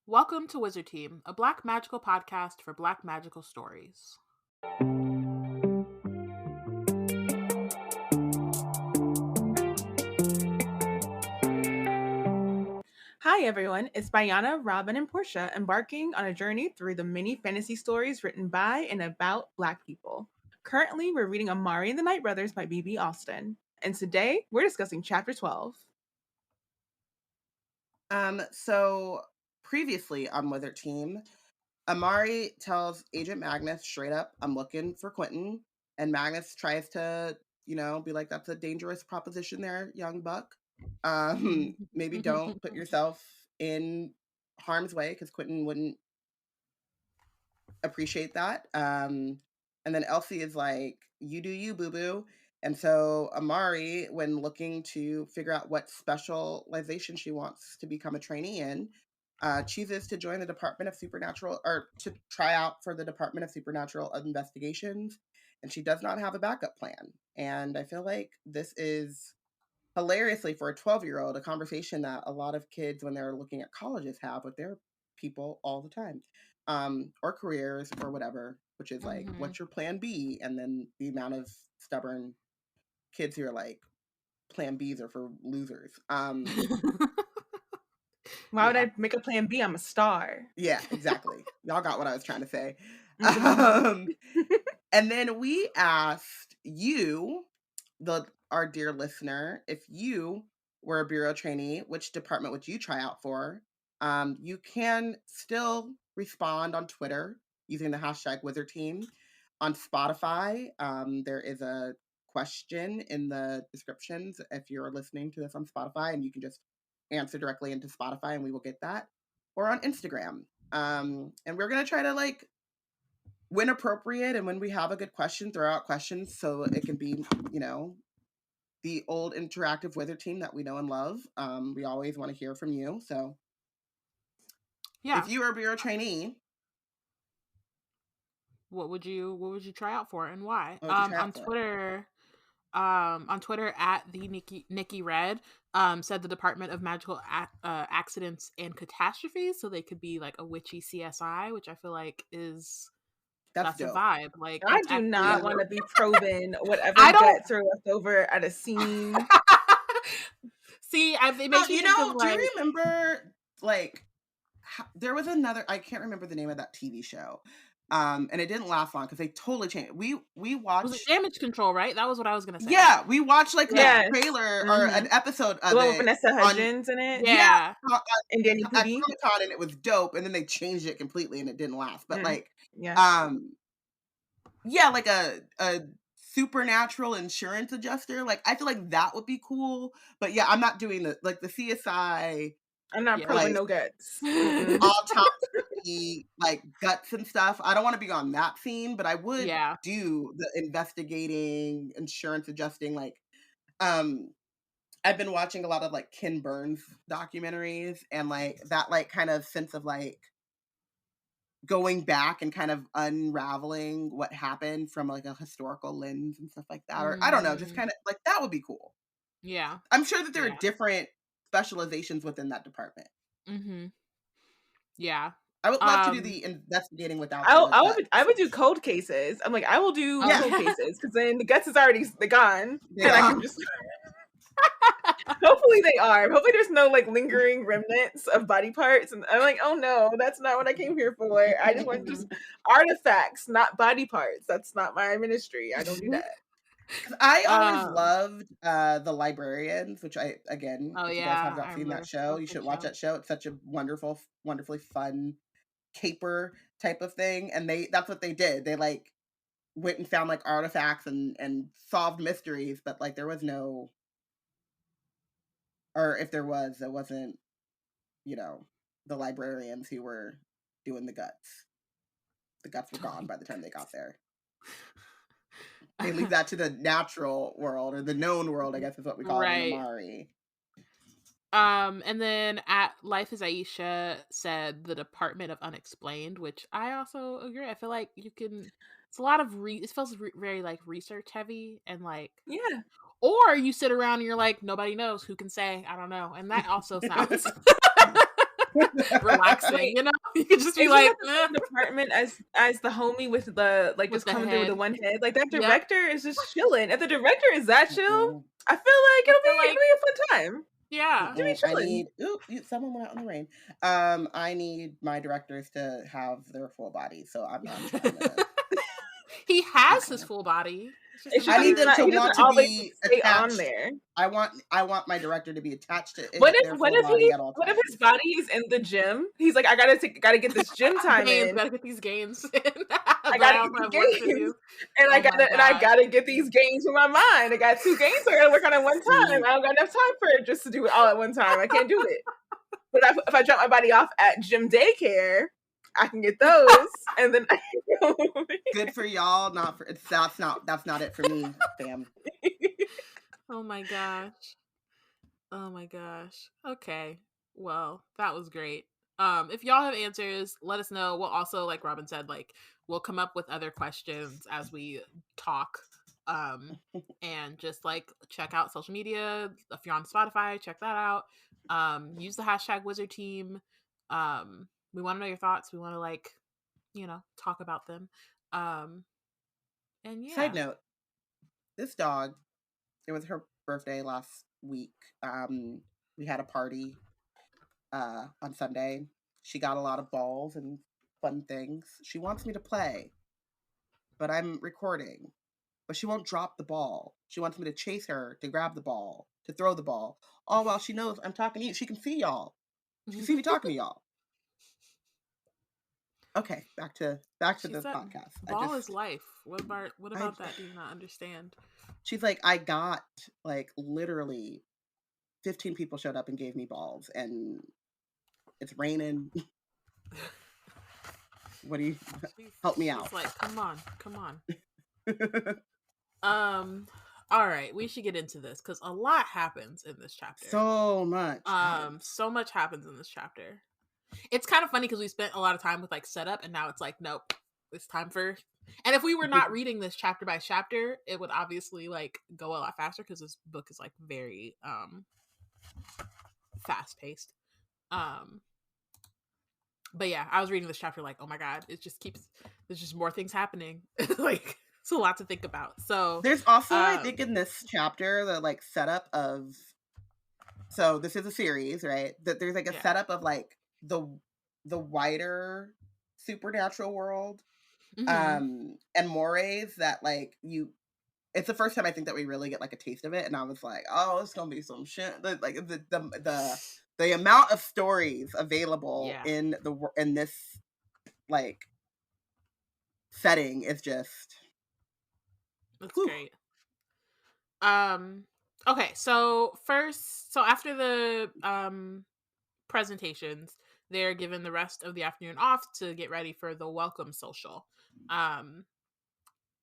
Welcome to Wizard Team, a Black magical podcast for Black magical stories. Hi everyone, it's Bayana, Robyn, and Porshèa embarking on a journey through the many fantasy stories written by and about Black people. Currently, we're reading Amari and the Night Brothers by B.B. Alston, and today we're discussing Chapter 12. So previously on Wizard Team, Amari tells Agent Magnus straight up, I'm looking for Quentin. And Magnus tries to, be like, that's a dangerous proposition there, young buck. Maybe don't put yourself in harm's way because Quentin wouldn't appreciate that. And then Elsie is like, you do you, boo-boo. And so Amari, when looking to figure out what specialization she wants to become a trainee in, chooses to join the Department of Supernatural, or to try out for the Department of Supernatural Investigations. And she does not have a backup plan. And I feel like this is, hilariously for a 12-year-old, a conversation that a lot of kids when they're looking at colleges have with their people all the time, or careers or whatever, which is like, what's your plan B? And then the amount of stubborn kids who are like, plan Bs are for losers. Why would I make a plan B? I'm a star. Yeah, exactly. Y'all got what I was trying to say. And then we asked you, our dear listener, if you were a bureau trainee, which department would you try out for? You can still respond on Twitter using the hashtag Wizard Team. On Spotify, there is a question in the descriptions if you're listening to this on Spotify, and you can just answer directly into Spotify and we will get that. Or on Instagram. And we're going to try to when appropriate and when we have a good question, throw out questions so it can be, the old interactive Wizard Team that we know and love. We always want to hear from you. So if you were a bureau trainee, what would you try out for and why? On Twitter at the Nikki Red said the Department of Magical Accidents and Catastrophes, so they could be like a witchy CSI, which I feel like that's a vibe. Like, I do not want to be probing whatever guts are left over at a scene. See, it makes me think of, do you remember there was another, I can't remember the name of that TV show. And it didn't last long because they totally changed. We watched. Was it Damage Control, right? That was what I was gonna say. Yeah, we watched the trailer or an episode of it. Vanessa Hudgens in it. Yeah. And Danny Pudi. And it was dope, and then they changed it completely, and it didn't last. But a supernatural insurance adjuster. Like, I feel like that would be cool. But yeah, I'm not doing the CSI. I'm not probing no guts. Autopsy, guts and stuff. I don't want to be on that scene, but I would do the investigating, insurance adjusting. I've been watching a lot of Ken Burns documentaries, and that kind of sense of going back and kind of unraveling what happened from a historical lens and stuff like that. Or I don't know, just kind of that would be cool. Yeah. I'm sure that there are different specializations within that department. Yeah. I would love to do the investigating without. I would do cold cases. I'm like, I will do cold cases because then the guts is already gone. Yeah. And I can just. Hopefully they are. Hopefully there's no lingering remnants of body parts. And I'm like, oh no, that's not what I came here for. I just want just artifacts, not body parts. That's not my ministry. I don't do that. I always loved the Librarians, which if you guys have not seen that show, you should watch that show. It's such a wonderfully fun caper type of thing. And that's what they did. They went and found artifacts and solved mysteries, but there was no, or if there was, it wasn't, the librarians who were doing the guts. The guts were gone by the time they got there. They leave that to the natural world, or the known world, I guess is what we call it in Amari. And then at Life is Aisha said the Department of Unexplained, which I also agree. I feel like you can. It's a lot of it feels very research heavy and Or you sit around and you're like, nobody knows, who can say, I don't know, and that also sounds. relaxing. You know, you could just be Is like, that the same department as the homie with the like With just the coming through with the head. one head? Like that Yep. director is just chilling. If the director is that chill, Mm-mm. I feel like it'll feel be like- a fun time. Yeah. To be I chilling. need someone went out in the rain. I need my directors to have their full body, so I'm trying to. He has his full body. It's I just need them not, to he want doesn't to always be stay on attached. there. I want my director to be attached to What their if full body at all what times. if his body is in the gym? He's like, I gotta get this gym time in. Gotta get these gains. I gotta get these gains, and I gotta get these gains in my mind. I got 2 gains, so I gotta work on it one time. I don't got enough time for it just to do it all at one time. I can't do it. But if I drop my body off at gym daycare, I can get those, and then I can go. Good for y'all. That's not it for me, fam. Oh my gosh. Oh my gosh. Okay. Well, that was great. If y'all have answers, let us know. We'll also, like Robyn said, like we'll come up with other questions as we talk. And just like check out social media. If you're on Spotify, check that out. Use the hashtag Wizard Team. We want to know your thoughts. We want to like, talk about them. And yeah. Side note, this dog, it was her birthday last week. We had a party on Sunday. She got a lot of balls and fun things. She wants me to play, but I'm recording. But she won't drop the ball. She wants me to chase her, to grab the ball, to throw the ball. All while she knows I'm talking to you. She can see y'all. She can see me talking to y'all. Okay, back to the podcast. Ball is life. What about that? Do you not understand? She's like, I got like literally 15 people showed up and gave me balls, and it's raining. What do you help me out? She's like, come on. All right, we should get into this because a lot happens in this chapter. So much. So much happens in this chapter. It's kind of funny because we spent a lot of time with like setup, and now it's like, nope, it's time for. And if we were not reading this chapter by chapter, it would obviously like go a lot faster because this book is like very fast paced. But yeah, I was reading this chapter like, oh my god, there's just more things happening. Like it's a lot to think about. So there's also I think in this chapter the like setup of. So this is a series, right? That there's like a setup of like the wider supernatural world, and mores that like it's the first time I think that we really get like a taste of it, and I was like, oh, it's gonna be some shit. Like the amount of stories available in this like setting is just it's great. Okay, so after the presentations, they're given the rest of the afternoon off to get ready for the welcome social.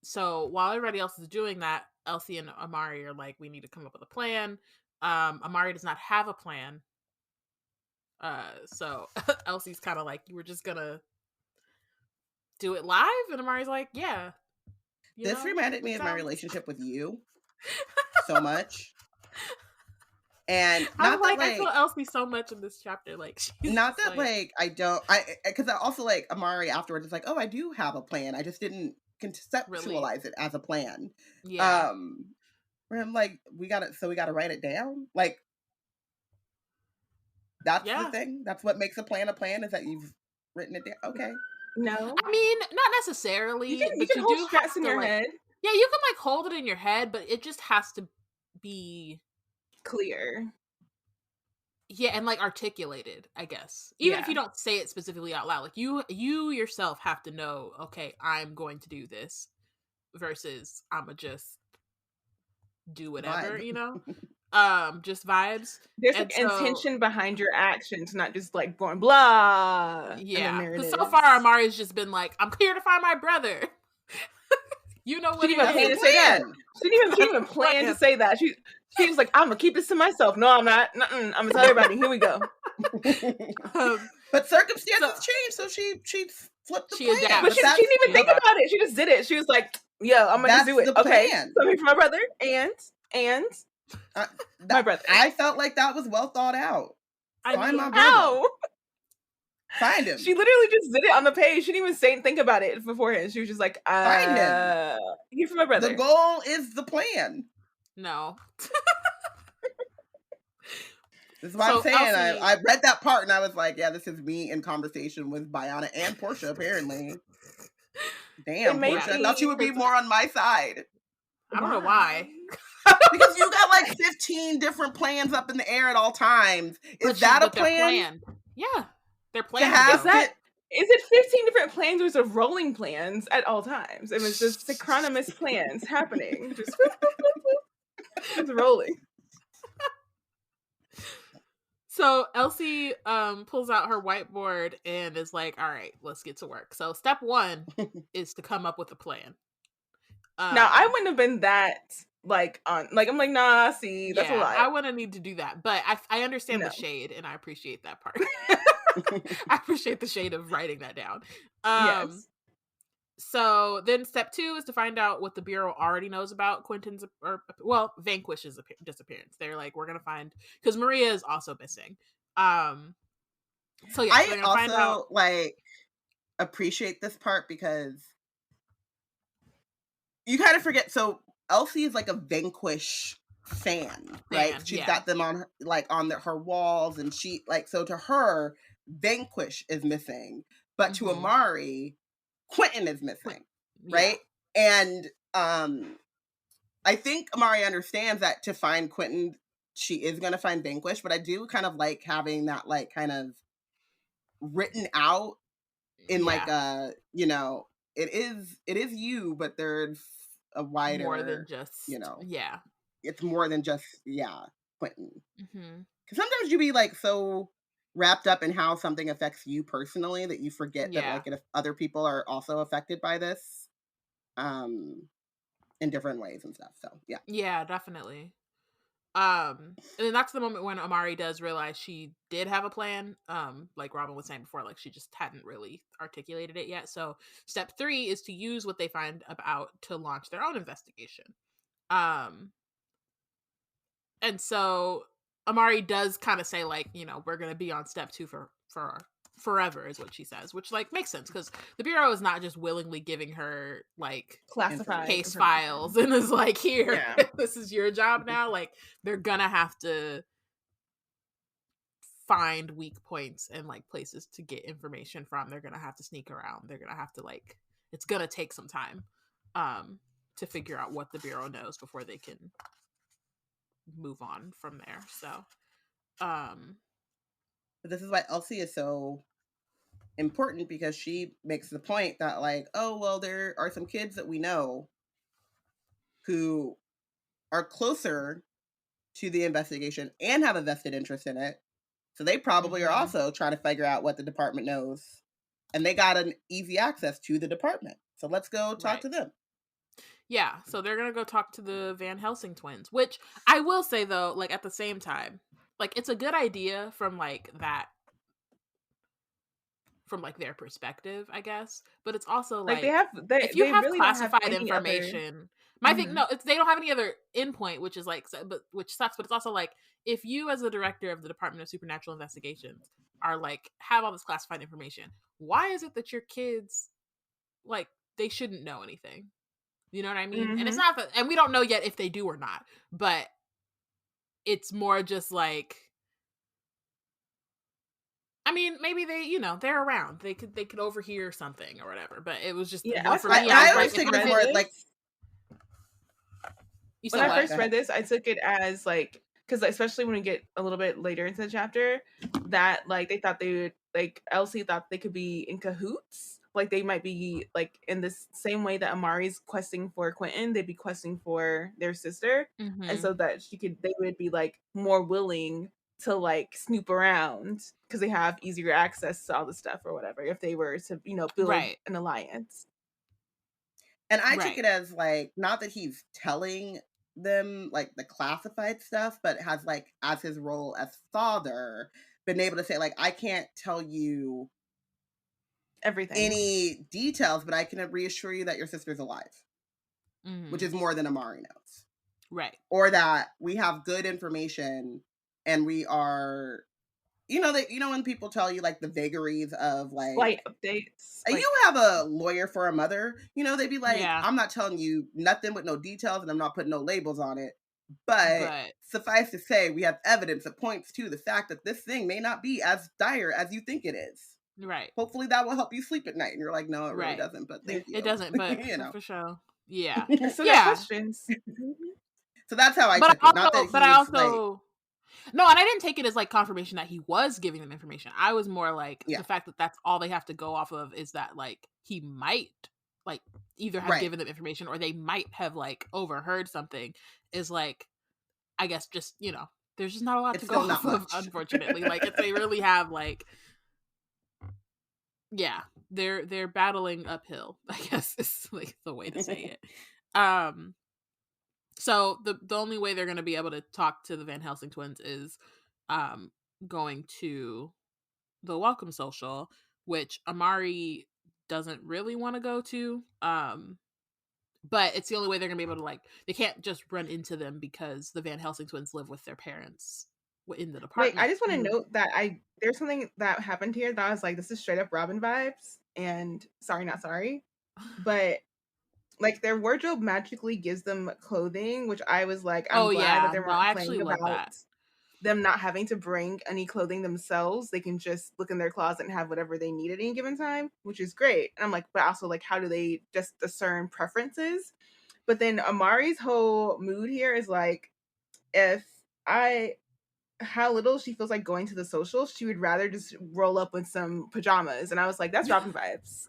So while everybody else is doing that, Elsie and Amari are like, we need to come up with a plan. Amari does not have a plan. So Elsie's kind of like, you were just gonna do it live? And Amari's like, yeah. This reminded me of my relationship with you so much. And not that, I feel Elsie so much in this chapter. Like, she's not that like I don't, because I also like Amari afterwards is like, oh, I do have a plan. I just didn't conceptualize it as a plan. Yeah. Where I'm like, we gotta write it down. Like, that's the thing. That's what makes a plan is that you've written it down. Okay. No, I mean, not necessarily. You can hold stress in your head. Yeah, you can like hold it in your head, but it just has to be clear. Yeah, and like articulated, I guess. Even if you don't say it specifically out loud, like you yourself have to know, okay, I'm going to do this versus I'ma just do whatever, just vibes. There's like intention behind your actions, not just like going blah. Yeah, because so far Amari's just been like, I'm here to find my brother. You know what? She didn't even plan to say that. She didn't even plan to say that. She was like, I'm gonna keep this to myself. No, I'm not. I'm gonna tell everybody. Here we go. But circumstances changed, so she flipped the plan. Adapted. But she didn't even think about it. She just did it. She was like, "Yo, I'm gonna just do it." Okay, something for my brother and my brother. I felt like that was well thought out. Find my brother. Find him. She literally just did it on the page. She didn't even think about it beforehand. She was just like, Find him. he's my brother. The goal is the plan. No. This is what I'm saying. I read that part and I was like, yeah, this is me in conversation with Bayana and Porshèa, apparently. Damn, Porshèa, I thought you would be more on my side. I don't know why. Because you got like 15 different plans up in the air at all times. Is that a plan? Yeah. They're planned. Is it 15 different plans or is it rolling plans at all times? It was just synchronous plans happening. Just it's rolling. So Elsie pulls out her whiteboard and is like, all right, let's get to work. So step 1 is to come up with a plan. Now, I wouldn't have been that, I'm like, nah, see, that's a lot. I wouldn't need to do that. But I understand the shade, and I appreciate that part. I appreciate the shade of writing that down. Yes. So then step 2 is to find out what the Bureau already knows about Quentin's, Vanquish's disappearance. They're like, we're going to find, because Maria is also missing. So yeah, I also, find out, appreciate this part because you kind of forget. So Elsie is like a Vanquish fan, right? She's got them on her walls, and she so to her, Vanquish is missing, but to Amari, Quentin is missing, right? And I think Amari understands that to find Quentin, she is going to find Vanquish, but I do kind of like having that kind of written out in it is you, but there's a wider, more than just it's more than just Quentin. Because sometimes you be so wrapped up in how something affects you personally that you forget that if other people are also affected by this in different ways and stuff. So yeah, definitely. And then that's the moment when Amari does realize she did have a plan. Like Robyn was saying before, she just hadn't really articulated it yet. So step 3 is to use what they find out to launch their own investigation. And so Amari does kind of say we're going to be on step 2 for forever is what she says, which makes sense because the Bureau is not just willingly giving her classified case files and is here, this is your job now. They're gonna have to find weak points and places to get information from. They're gonna have to sneak around. They're gonna have to it's gonna take some time to figure out what the Bureau knows before they can move on from there. So but this is why Elsie is so important, because she makes the point that there are some kids that we know who are closer to the investigation and have a vested interest in it, so they probably are also trying to figure out what the department knows, and they got an easy access to the department, so let's go talk to them. Yeah, so they're gonna go talk to the Van Helsing twins, which I will say though, at the same time, it's a good idea from that, from their perspective, I guess, but it's also if you have really classified information, my thing, no, they don't have any other endpoint, which is which sucks, but it's also if you as the director of the Department of Supernatural Investigations are have all this classified information, why is it that your kids they shouldn't know anything? You know what I mean? And it's not that, and we don't know yet if they do or not, but it's more just I mean, maybe they, they're around. They could overhear something or whatever. But it was just for me. I always take it more when I first read this, I took it as because especially when we get a little bit later into the chapter, that they thought they would Elsie thought they could be in cahoots. They might be in the same way that Amari's questing for Quentin, they'd be questing for their sister, and so that they would be more willing to snoop around because they have easier access to all the stuff or whatever if they were to build an alliance. And I took it as not that he's telling them the classified stuff, but has as his role as father been able to say I can't tell you everything, any details, but I can reassure you that your sister's alive, which is more than Amari knows, right? Or that we have good information and we are when people tell you like the vagaries of like Slight updates. you have a lawyer for a mother, they'd be like, Yeah. I'm not telling you nothing with no details and I'm not putting no labels on it. But But suffice to say, we have evidence that points to the fact that this thing may not be as dire as you think it is. right. Hopefully that will help you sleep at night. And you're like, no, it really Right. doesn't, but thank you. It doesn't, but for sure. Yeah. I still got Yeah. questions. So that's how I But took it. Not that I also no, and I didn't take it as like confirmation that he was giving them information. I was more like the fact that that's all they have to go off of is that like he might like either have given them information or they might have like overheard something is like, I guess just, there's just not a lot to go off of, unfortunately. Like if they really have like, yeah, they're battling uphill, I guess is like the way to say it. So the only way they're going to be able to talk to the Van Helsing twins is going to the welcome social, which Amari doesn't really want to go to. But it's the only way they're going to be able to like, they can't just run into them because the Van Helsing twins live with their parents in the department. Wait, I just want to note that there's something that happened here that I was like, this is straight up Robyn vibes, and sorry, not sorry. But like their wardrobe magically gives them clothing, which I was like, I'm glad that they weren't playing about them not having to bring any clothing themselves. They can just look in their closet and have whatever they need at any given time, which is great. And I'm like, but also like, how do they just discern preferences? But then Amari's whole mood here is like, how little she feels like going to the social, she would rather just roll up with some pajamas. And I was like, that's Robyn vibes.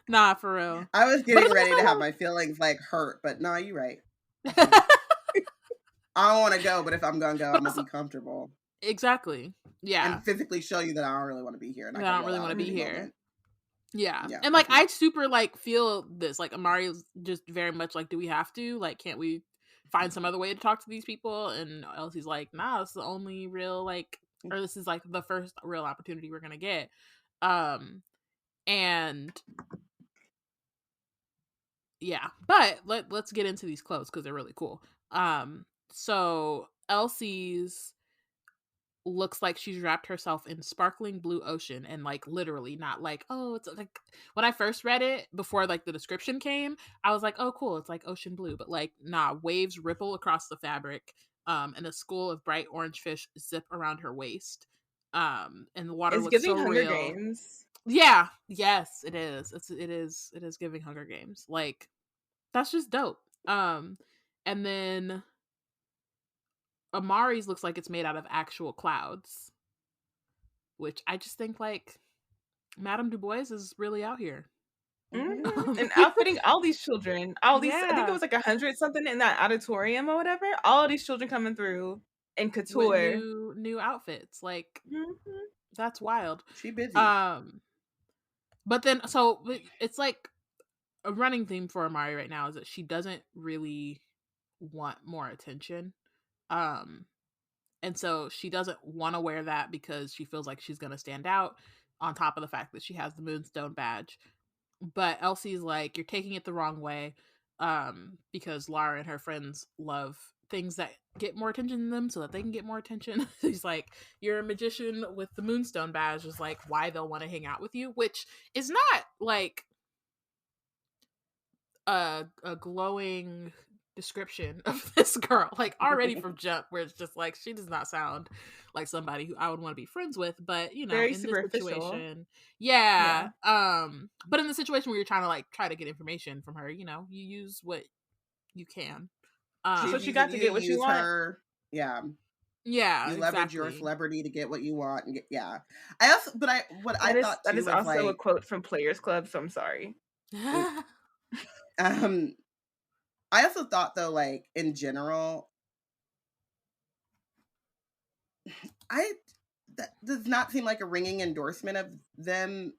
Nah, for real. I was getting ready to have my feelings like hurt, but nah, you're right. I don't want to go, but if I'm going to go, I'm going to be comfortable. Exactly. Yeah. And physically show you that I don't really want to be here. And I don't really want to be here. Moment. Yeah. And like, I super like feel this, like Amari is just very much like, do we have to? Like, can't we find some other way to talk to these people? And Elsie's like, nah, it's the only real like, or this is like the first real opportunity we're going to get. And yeah, but let's get into these clothes because they're really cool. So Elsie's looks like she's wrapped herself in sparkling blue ocean, and like literally not like, oh, it's like when I first read it before like the description came, I was like, oh cool, it's like ocean blue, but like nah, waves ripple across the fabric, and a school of bright orange fish zip around her waist, and the water looks so Hunger real. Games. Yeah, yes, it is. It is giving Hunger Games. Like that's just dope. And then Amari's looks like it's made out of actual clouds, which I just think like Madame Du Bois is really out here. Mm-hmm. And outfitting all these children, I think it was like 100 something in that auditorium or whatever. All these children coming through in couture with new outfits. Like that's wild. She busy. But then so it's like a running theme for Amari right now is that she doesn't really want more attention. And so she doesn't want to wear that because she feels like she's going to stand out, on top of the fact that she has the Moonstone badge. But Elsie's like, you're taking it the wrong way, because Lara and her friends love things that get more attention than them so that they can get more attention. He's like, you're a magician with the Moonstone badge, is like why they'll want to hang out with you, which is not like a glowing description of this girl, like already from jump, where it's just like she does not sound like somebody who I would want to be friends with. But very in this situation, yeah. But in the situation where you're try to get information from her, you use what you can. So she got to get what she wanted. Yeah. Yeah, you leverage your celebrity to get what you want, and I thought that is also like, a quote from Players Club, so I'm sorry. I also thought though, like in general, that does not seem like a ringing endorsement of them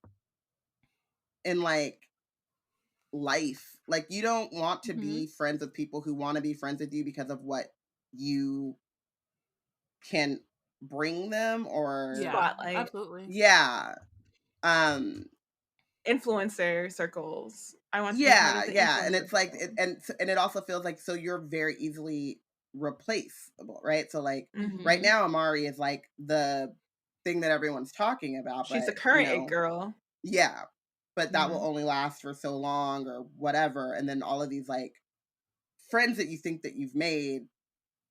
in like life. Like you don't want to be friends with people who want to be friends with you because of what you can bring them or spotlight. Absolutely. Yeah. Influencer circles. I want to yeah, and it's like and it also feels like so you're very easily replaceable, right? So like right Mhm. now Amari is like the thing that everyone's talking about, She's the but current it girl. yeah, but that will Mhm. only last for so long or whatever, and then all of these like friends that you think that you've made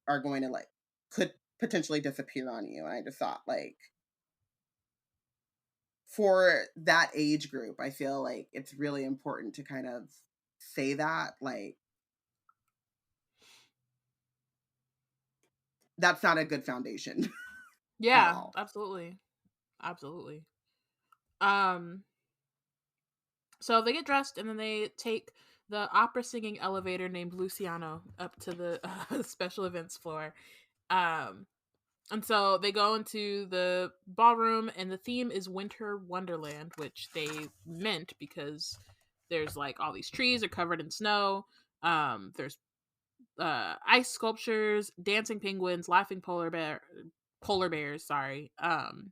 are going to like could potentially disappear on you. And I just thought like for that age group, I feel like it's really important to kind of say that like that's not a good foundation at Yeah, all. absolutely. Absolutely. Um so they get dressed and then they take the opera singing elevator named Luciano up to the special events floor. Um and so they go into the ballroom and the theme is Winter Wonderland, which they meant because there's like all these trees are covered in snow. There's ice sculptures, dancing penguins, laughing polar bears, sorry. And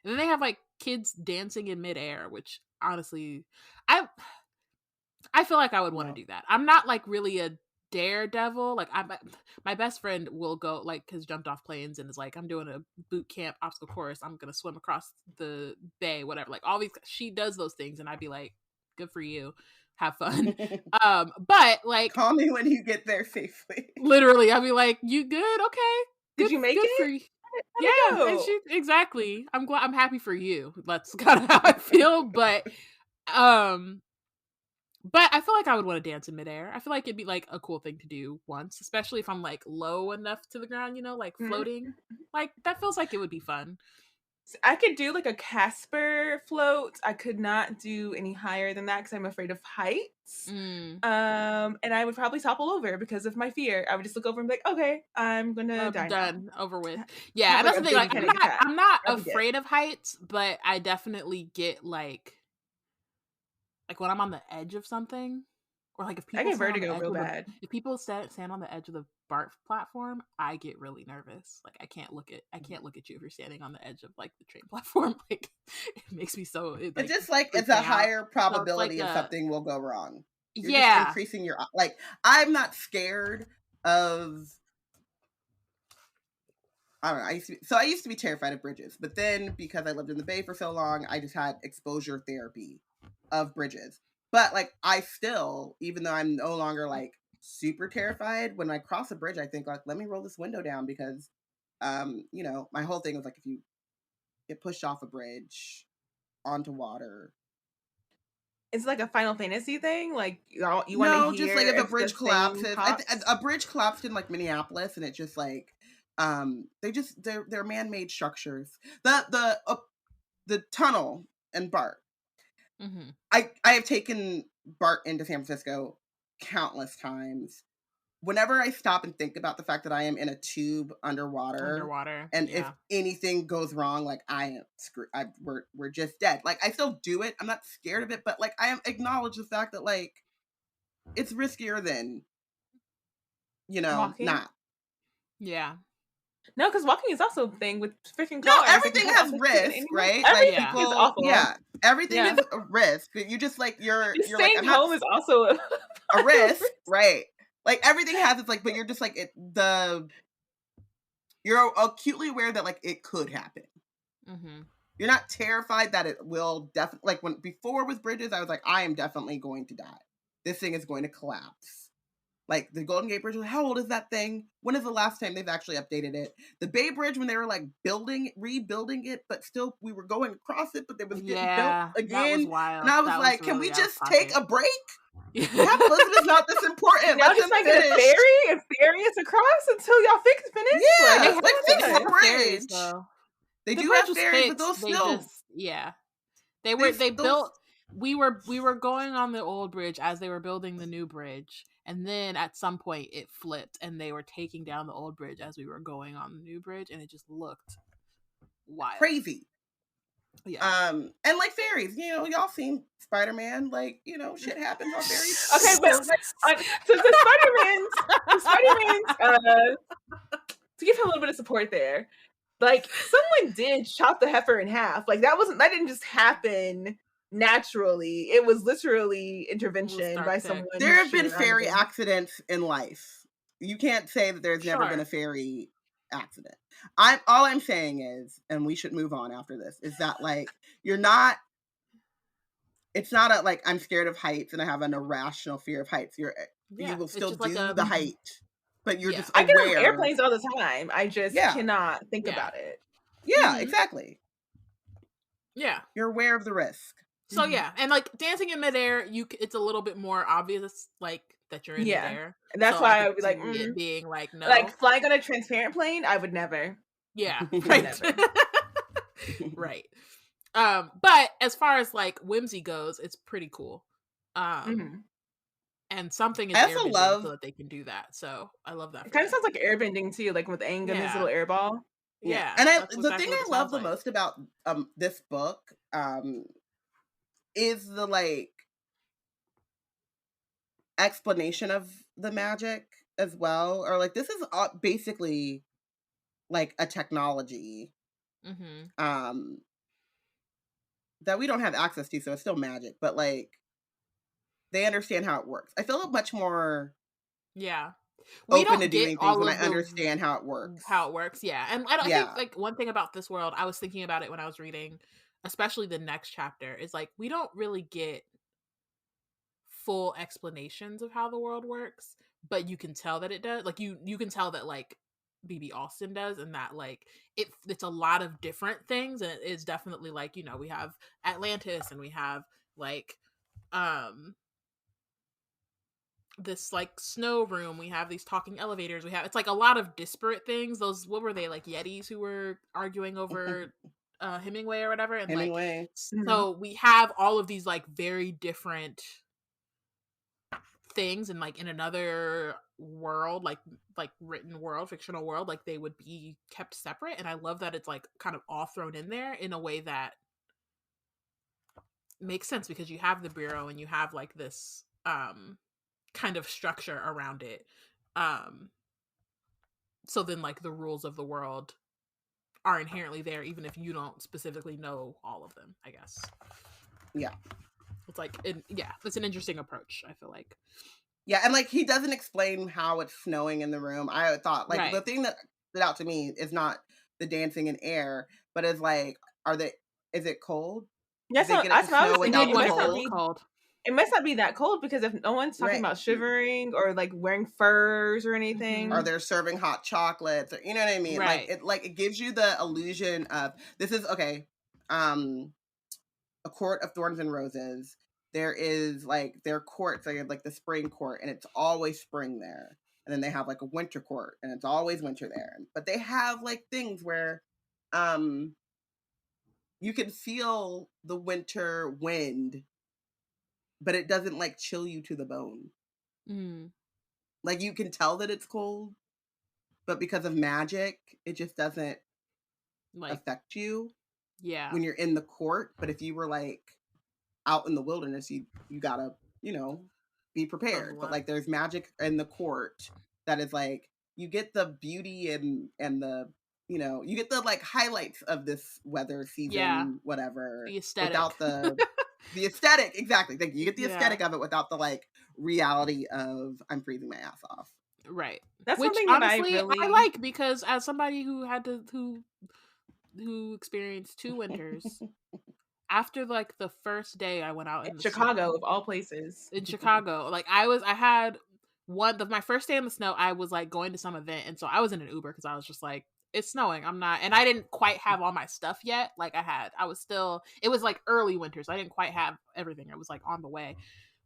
then they have like kids dancing in midair, which honestly I I feel like I would want to No. do that. I'm not like really a daredevil. Like my best friend will go like has jumped off planes and is like, I'm doing a boot camp obstacle course. I'm gonna swim across the bay, whatever. Like all these, she does those things, and I'd be like, good for you, have fun. But like Call me when you get there safely. literally, I'd be like, you good? Okay, Did you make good for it? you. How'd Yeah, it and go? she exactly. I'm happy for you. That's kind of how I feel, um but I feel like I would want to dance in midair. I feel like it'd be like a cool thing to do once, especially if I'm like low enough to the ground, like Mhm. floating. Like that feels like it would be fun. I could do like a Casper float. I could not do any higher than that because I'm afraid of heights. Mm, And I would probably topple over because of my fear. I would just look over and be like, okay, I'm gonna die now. done, over with. Yeah, Have and like that's a the thing. baby Like panic attack. I'm not That'd be good. afraid of heights, but I definitely get like when I'm on the edge of something, or like if I people get stand on the vertigo edge real of the bad. if people stand on the edge of the BART platform, I get really nervous. Like I can't look at you if you're standing on the edge of like the train platform. Like it makes me so It's like just like it's freaks a me out. higher So it's like probability of something will go wrong. You're just yeah. increasing your like I'm not scared of I don't know. I used to be terrified of bridges, but then because I lived in the Bay for so long, I just had exposure therapy of bridges. But like I still, even though I'm no longer like super terrified, when I cross a bridge, I think like let me roll this window down because my whole thing was like if you get pushed off a bridge onto water. It's like a Final Fantasy thing. Like you want to No, just hear like if a if the bridge thing collapses. pops. A bridge collapsed in like Minneapolis and it just like they're man-made structures. The tunnel and BART. Mm-hmm. I have taken BART into San Francisco countless times. Whenever I stop and think about the fact that I am in a tube underwater, and if Yeah. anything goes wrong, like I am screwed. We're just dead. Like I still do it. I'm not scared of it, but like I am acknowledge the fact that like it's riskier than Walking. not. Yeah. No, because walking is also a thing with freaking No, cars. Like you everything can has also sit in risk, anyone. right? Like Everything Yeah. is people, awful. everything Yeah. is a risk. You just like you're like Staying I'm not home is also a a risk, right? Like everything has its like, but you're just like you're acutely aware that like it could happen. Mm-hmm. You're not terrified that it will definitely like before with bridges, I was like, I am definitely going to die. This thing is going to collapse. Like the Golden Gate Bridge, how old is that thing? When is the last time they've actually updated it? The Bay Bridge, when they were like rebuilding it, but still we were going across it, but it was getting built That was again. wild. And I was That like, was can we really out of just take pocket. a break? Capitalism is not this important. Y'all Let just them might get a finish. ferry and ferry us across until y'all finish. Yeah, Like, like fix They the have ferries, bridge. though. They The do bridge have was ferries, but fixed. those They still just they those built. We were going on the old bridge as they were building the new bridge, and then at some point it flipped, and they were taking down the old bridge as we were going on the new bridge, and it just looked wild, crazy. Yeah. And like ferries, y'all seen Spider-Man, like, shit happens on ferries. okay, but like, so the Spider-Man's, to give him a little bit of support there, like someone did chop the heifer in half. Like that didn't just happen naturally. It was literally intervention by someone. There have been ferry accidents in life. You can't say that there's never been Sure. a fairy accident. All I'm saying is, and we should move on after this, is that like you're not. It's not a like I'm scared of heights and I have an irrational fear of heights. You Yeah, will it's still just like do a the height, but you're yeah. just I get on aware. airplanes all the time. I just Yeah, cannot think Yeah. about it. yeah, Mhm. exactly. Yeah. You're aware of the risk. So yeah, and like dancing in midair, it's a little bit more obvious, like that you're in Yeah. midair. And that's So I why I could would be like, see it being like like no, flying on a transparent plane, I would never. yeah, Would right, never. right. But as far as like whimsy goes, it's pretty cool. Mhm. And something is I also airbending so love, that they can do that. So I love that It for kind of them. sounds like airbending too, like with Aang and his Yeah, little airball. yeah, yeah, and that's the thing exactly what I it love sounds the like. most about this book is the like explanation of the magic as well, or like this is basically like a technology Mm-hmm. um that we don't have access to, so it's still magic, but like they understand how it works. I feel much more Yeah, we open to don't get doing things all when I of the understand how it works. how it works. Yeah, and I think Yeah. like one thing about this world, I was thinking about it when I was reading, especially the next chapter, is like we don't really get full explanations of how the world works, but you can tell that it does. Like you can tell that like BB Alston does, and that like it's a lot of different things, and it is definitely like we have Atlantis, and we have like um this like snow room, we have these talking elevators, we have it's like a lot of disparate things. Those, what were they, like Yetis who were arguing over Hemingway or whatever, and like Hemingway. Mhm. so we have all of these like very different things, and like in another world, like written world, fictional world, like they would be kept separate, and I love that it's like kind of all thrown in there in a way that makes sense, because you have the bureau and you have like this kind of structure around it. um so then like the rules of the world are inherently there, even if you don't specifically know all of them, I guess. Yeah. It's like yeah, it's an interesting approach, I feel like. Yeah, and like he doesn't explain how it's snowing in the room. I thought like the Right. thing that stood out to me is not the dancing in air, but is like, is it cold? Did they get it to That's what I was snow It thinking. without did It the when must it not was cold? be. cold. It must not be that cold because if no one's talking Right. about shivering or like wearing furs or Or anything. they're serving hot chocolates, or you know what I mean? Right. Like it gives you the illusion of this is okay. A court of thorns and roses. There is like their courts, they have like the spring court, and it's always spring there. And then they have like a winter court, and it's always winter there. But they have like things where um you can feel the winter wind, but it doesn't like chill you to the bone. Mm, Like you can tell that it's cold, but because of magic, it just doesn't like affect you yeah, when you're in the court. But if you were like out in the wilderness, you gotta, be prepared. bundle But up. like there's magic in the court that is like you get the beauty and the you get the like highlights of this weather Yeah, season, whatever, the aesthetic. without the aesthetic. Exactly. Thank you. You get the Yeah, aesthetic of it without the like reality of I'm freezing my ass off. right. That's one Which thing that I honestly I really. like, because as somebody who had to who experienced two winters, after like the first day I went out In in the Chicago, snow of all places. in Chicago, like I had my first day in the snow, I was like going to some event, and so I was in an Uber because I was just like, it's snowing, I'm not, and I didn't quite have all my stuff yet. Like I was still, it was like early winter, so I didn't quite have everything. I was like on the way.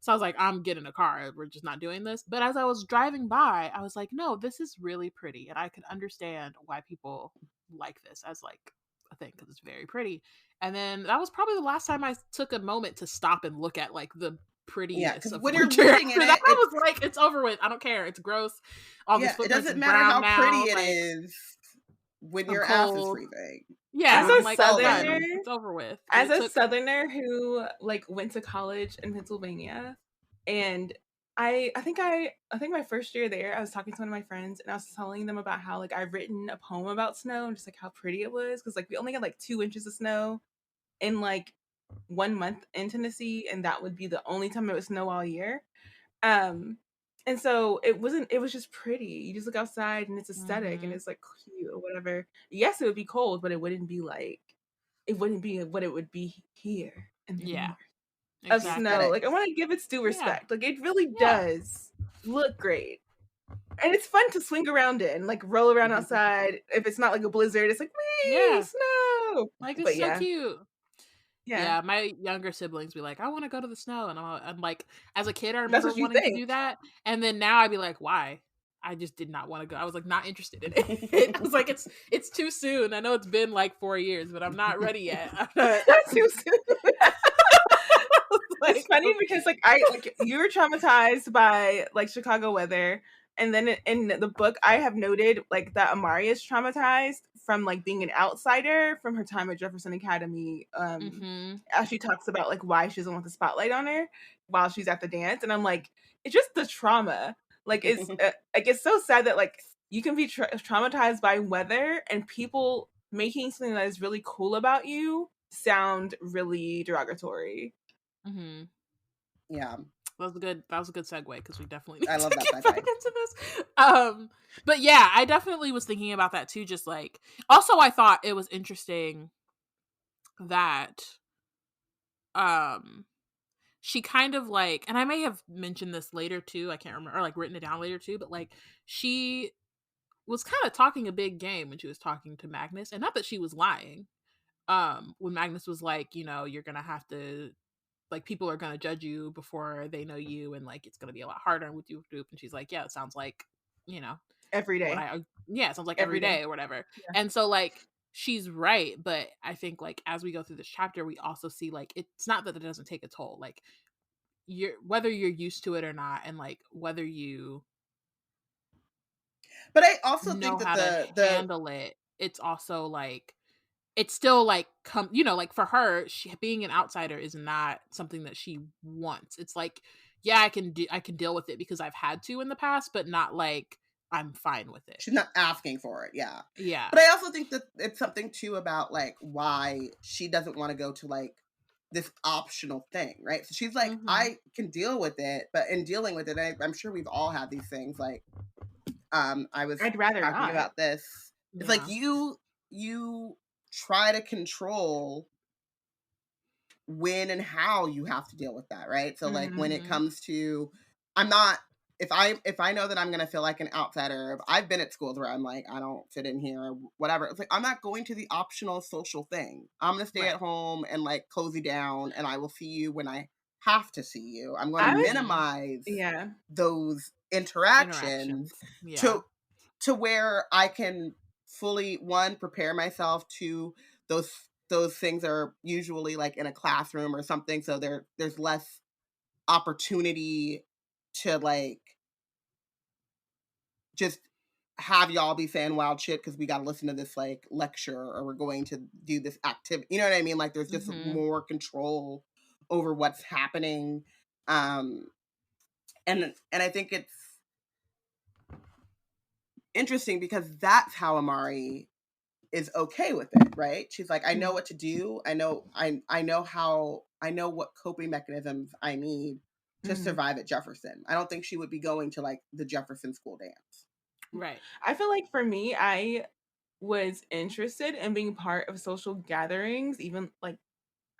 So I was like, I'm getting a car. We're just not doing this. But as I was driving by, I was like, no, this is really pretty. And I could understand why people like this as like a thing, because it's very pretty. And then that was probably the last time I took a moment to stop and look at like the Yeah, prettiness because of when you're winter. living After in that, it, I it's was like, it's over with. I don't care. It's gross. All these yeah, it footprints is doesn't matter brown how pretty now. it Like, is when I'm your ass is cold. freezing. Yeah, As You I'm a like, tell I'm southerner, done. them. It's over with. But as it a took, southerner who like went to college in Pennsylvania, and I think my first year there, I was talking to one of my friends and I was telling them about how like I've written a poem about snow and just like how pretty it was, because like we only got like 2 inches of snow in like 1 month in Tennessee, and that would be the only time it would snow all year. Um, And so it was just pretty. You just look outside and it's aesthetic and Mhm. it's like cute or whatever. Yes, it would be cold, but it wouldn't be what it would be here in the Yeah. north of The Exactly. snow. Like I aesthetics. want to give it due Yeah. respect. Like it really Yeah. does look great. And it's fun to swing around in, like roll around outside. If it's not like a blizzard, it's like, wee, Yeah. snow. Like, it's But so yeah, cute. yeah. Yeah, my younger siblings be like, "I wanna go to the snow," and I'm like, as a kid, I That's remember what you wanting to think. do that, and then now I'd be like, "Why?" I just did not wanna go. I was, like, not interested in it. I was like, "It's too soon. I know it's been, like, 4 years, but I'm not ready yet." I'm not That's too soon. It's like, funny because like you were traumatized by like Chicago weather, and then in the book I have noted like that Amari is traumatized from like being an outsider from her time at Jefferson Academy. Mhm. As she talks about like why she doesn't want the spotlight on her while she's at the dance, and I'm like, it's just the trauma. Like it's so sad that like you can be traumatized by weather and people making something that is really cool about you sound really derogatory. Mhm. Yeah, That was a good segue because we definitely I need love to that get back segue. into this. But yeah, I definitely was thinking about that too, just like also I thought it was interesting that um she kind of like, and I may have mentioned this later too, I can't remember, or like written it down later too, but like she was kind of talking a big game when she was talking to Magnus, and not that she was lying. When Magnus was like, you're gonna have to, like, people are gonna judge you before they know you, and like it's gonna be a lot harder with you group, and she's like, yeah, it sounds like, you know, Every what day. I yeah, it sounds like every Every day. day or whatever. Yeah. And so like she's right, but I think like as we go through this chapter, we also see like it's not that it doesn't take a toll. Like you're whether you're used to it or not, and like whether you But I also know think that how to the handle it, it's also like it's still like like for her, being an outsider is not something that she wants. It's like, yeah, I can deal with it because I've had to in the past, but not like I'm fine with it. she's not asking for it, yeah. Yeah. But I also think that it's something too about like why she doesn't want to go to like this optional thing, right? So she's like, Mhm. I can deal with it, but in dealing with it, I'm sure we've all had these things. Like, I was I'd rather talking not. about this. It's like Yeah. you try to control when and how you have to deal with that, right? So like when Mhm. it Mhm. comes to I'm not if I know that I'm gonna feel like an outsider, I've been at schools where I'm like, I don't fit in here or whatever. It's like I'm not going to the optional social thing. I'm gonna stay at Right. home and like cozy down and I will see you when I have to see you. I'm gonna I would Mhm. minimize yeah. those interactions Interactions. Yeah. to to where I can fully one prepare myself to those those things are usually like in a classroom or something so there's less opportunity to like just have y'all be saying wild shit because we got to listen to this like lecture or we're going to do this activity, you know what I mean, like there's just Mhm. more control over what's happening. um and I think it's interesting because that's how Amari is okay with it, right? She's like, I know Mhm. what to do. I know what coping mechanisms I need to Mhm. survive at Jefferson. I don't think she would be going to like the Jefferson school dance. Right. I feel like for me, I was interested in being part of social gatherings, even like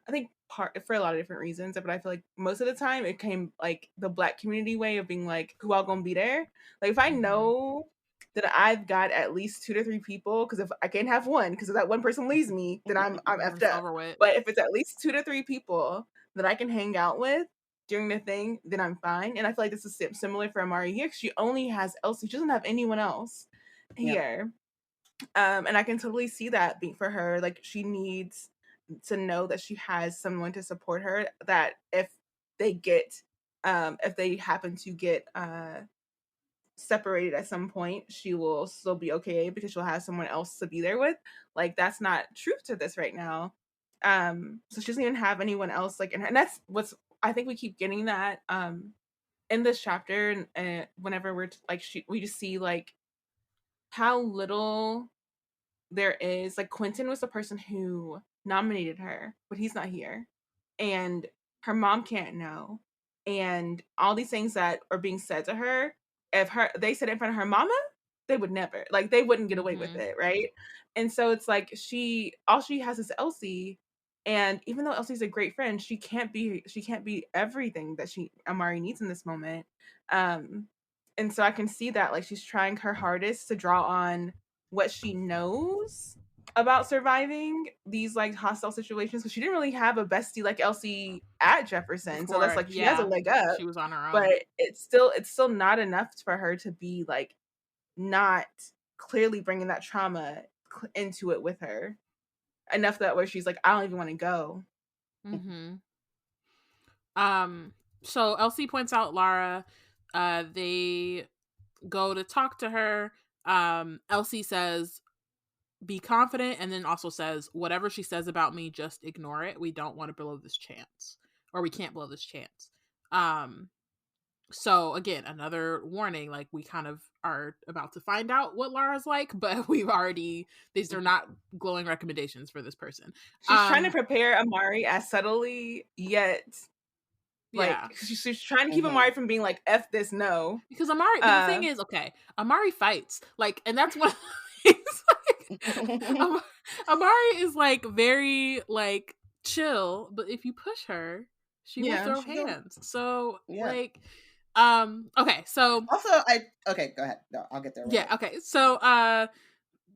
I think part for a lot of different reasons, but I feel like most of the time it came like the Black community way of being like, who all gonna be there? Like if I Mhm. know that I've got at least 2 to 3 people, because if I can't have one, because if that one person leaves me, then I'm Then effed it's up. over with. But if it's at least 2 to 3 people that I can hang out with during the thing, then I'm fine. And I feel like this is similar for Amari here, 'cause she only has Elsie. She doesn't have anyone else Yep. here. And I can totally see that being for her. Like she needs to know that she has someone to support her. That they get, if they happen to get separated at some point, she will still be okay because she'll have someone else to be there with. Like that's not truth to this right now. So she doesn't even have anyone else like in her, and that's what's I think we keep getting that in this chapter, and whenever like we just see like how little there is like Quentin was the person who nominated her, but he's not here. And her mom can't know. and all these things that are being said to her, if they said it in front of her mama, they would never, like, they wouldn't get away with it, right? And so it's like all she has is Elsie, and even though Elsie's a great friend, she can't be everything that Amari needs in this moment. And so I can see that, like, she's trying her hardest to draw on what she knows about surviving these like hostile situations, because she didn't really have a bestie like Elsie at Jefferson. So that's like she has a leg up. She was on her own. But it's still not enough for her to be like not clearly bringing that trauma into it with her. Enough that where she's like, I don't even want to go. So Elsie points out Lara. They go to talk to her. Elsie says, be confident, and then also says, whatever she says about me, just ignore it. We don't want to blow this chance, or we can't blow this chance. So again, another warning, like, we kind of are about to find out what Lara's like, but these are not glowing recommendations for this person. She's trying to prepare Amari as subtly, yet like she's trying to keep Amari from being like, F this, no. Because Amari, the thing is, okay, Amari fights, like, and that's one of the things, like, Amari is like very like chill, but if you push her, she will throw hands. So like, okay, so also okay, go ahead. No, I'll get there. Okay, so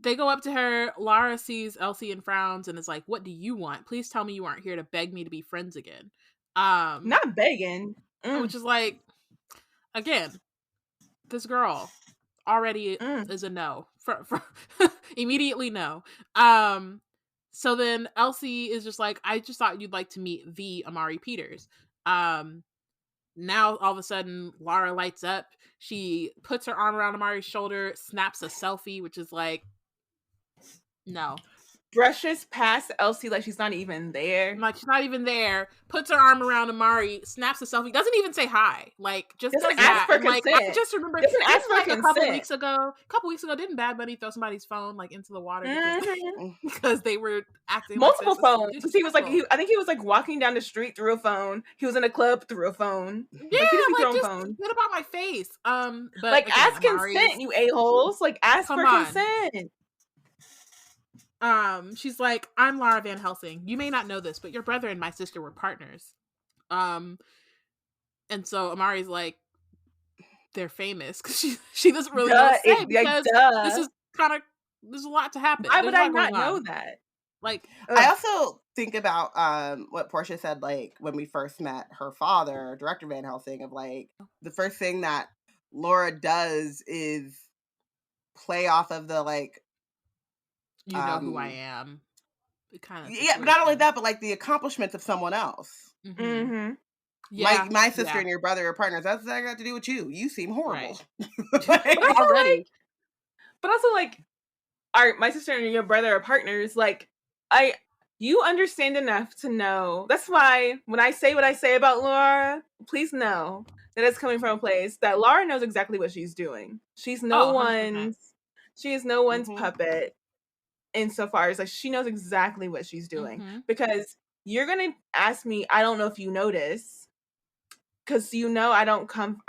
they go up to her. Lara sees Elsie and frowns and is like, what do you want? Please tell me you aren't here to beg me to be friends again. Not begging. Which is like, again, this girl already is a no. For immediately no. So then Elsie is just like, I just thought you'd like to meet the Amari Peters. Now all of a sudden Lara lights up. She puts her arm around Amari's shoulder, snaps a selfie, which is like, no. Brushes past Elsie like she's not even there. Like, she's not even there. Puts her arm around Amari, snaps a selfie. Doesn't even say hi. Like, just doesn't does ask that. for consent. Like, I just remember, doesn't ask for like consent. a couple weeks ago, didn't Bad Bunny throw somebody's phone like into the water because they were acting multiple like phones? Because he was like, I think he was like walking down the street through a phone. He was in a club through a phone. Yeah, like, just what about my face? But like, again, ask consent, you a-holes. Like, ask for consent. She's like, I'm Lara Van Helsing. You may not know this, but your brother and my sister were partners. And so Amari's like, they're famous, because she doesn't really know what to say, because this is there's a lot to happen. Why would I not know that? Like, I also think about what Porshèa said, like, when we first met her father, Director Van Helsing, of like, the first thing that Laura does is play off of the like, you know who I am. Kind of. Yeah, not only that, but like the accomplishments of someone else. Yeah, my sister and your brother are partners. That's what I got to do with you. You seem horrible. Right. Already. But also, like, my sister and your brother are partners. Like, you understand enough to know. That's why when I say what I say about Laura, please know that it's coming from a place that Laura knows exactly what she's doing. She's no one's. She is no one's puppet. Insofar as, like, she knows exactly what she's doing. Because you're gonna ask me, I don't know if you notice, because I don't come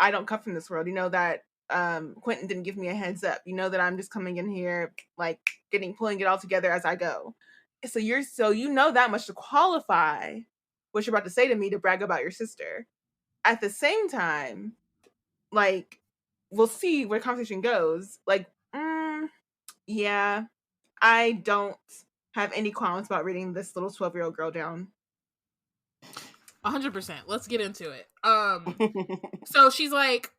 from this world. You know that Quentin didn't give me a heads up. You know that I'm just coming in here, like, pulling it all together as I go. So you know that much to qualify what you're about to say to me to brag about your sister. At the same time, like, we'll see where conversation goes. Like, yeah, I don't have any qualms about reading this little 12-year-old girl down. 100%. Let's get into it. So she's like,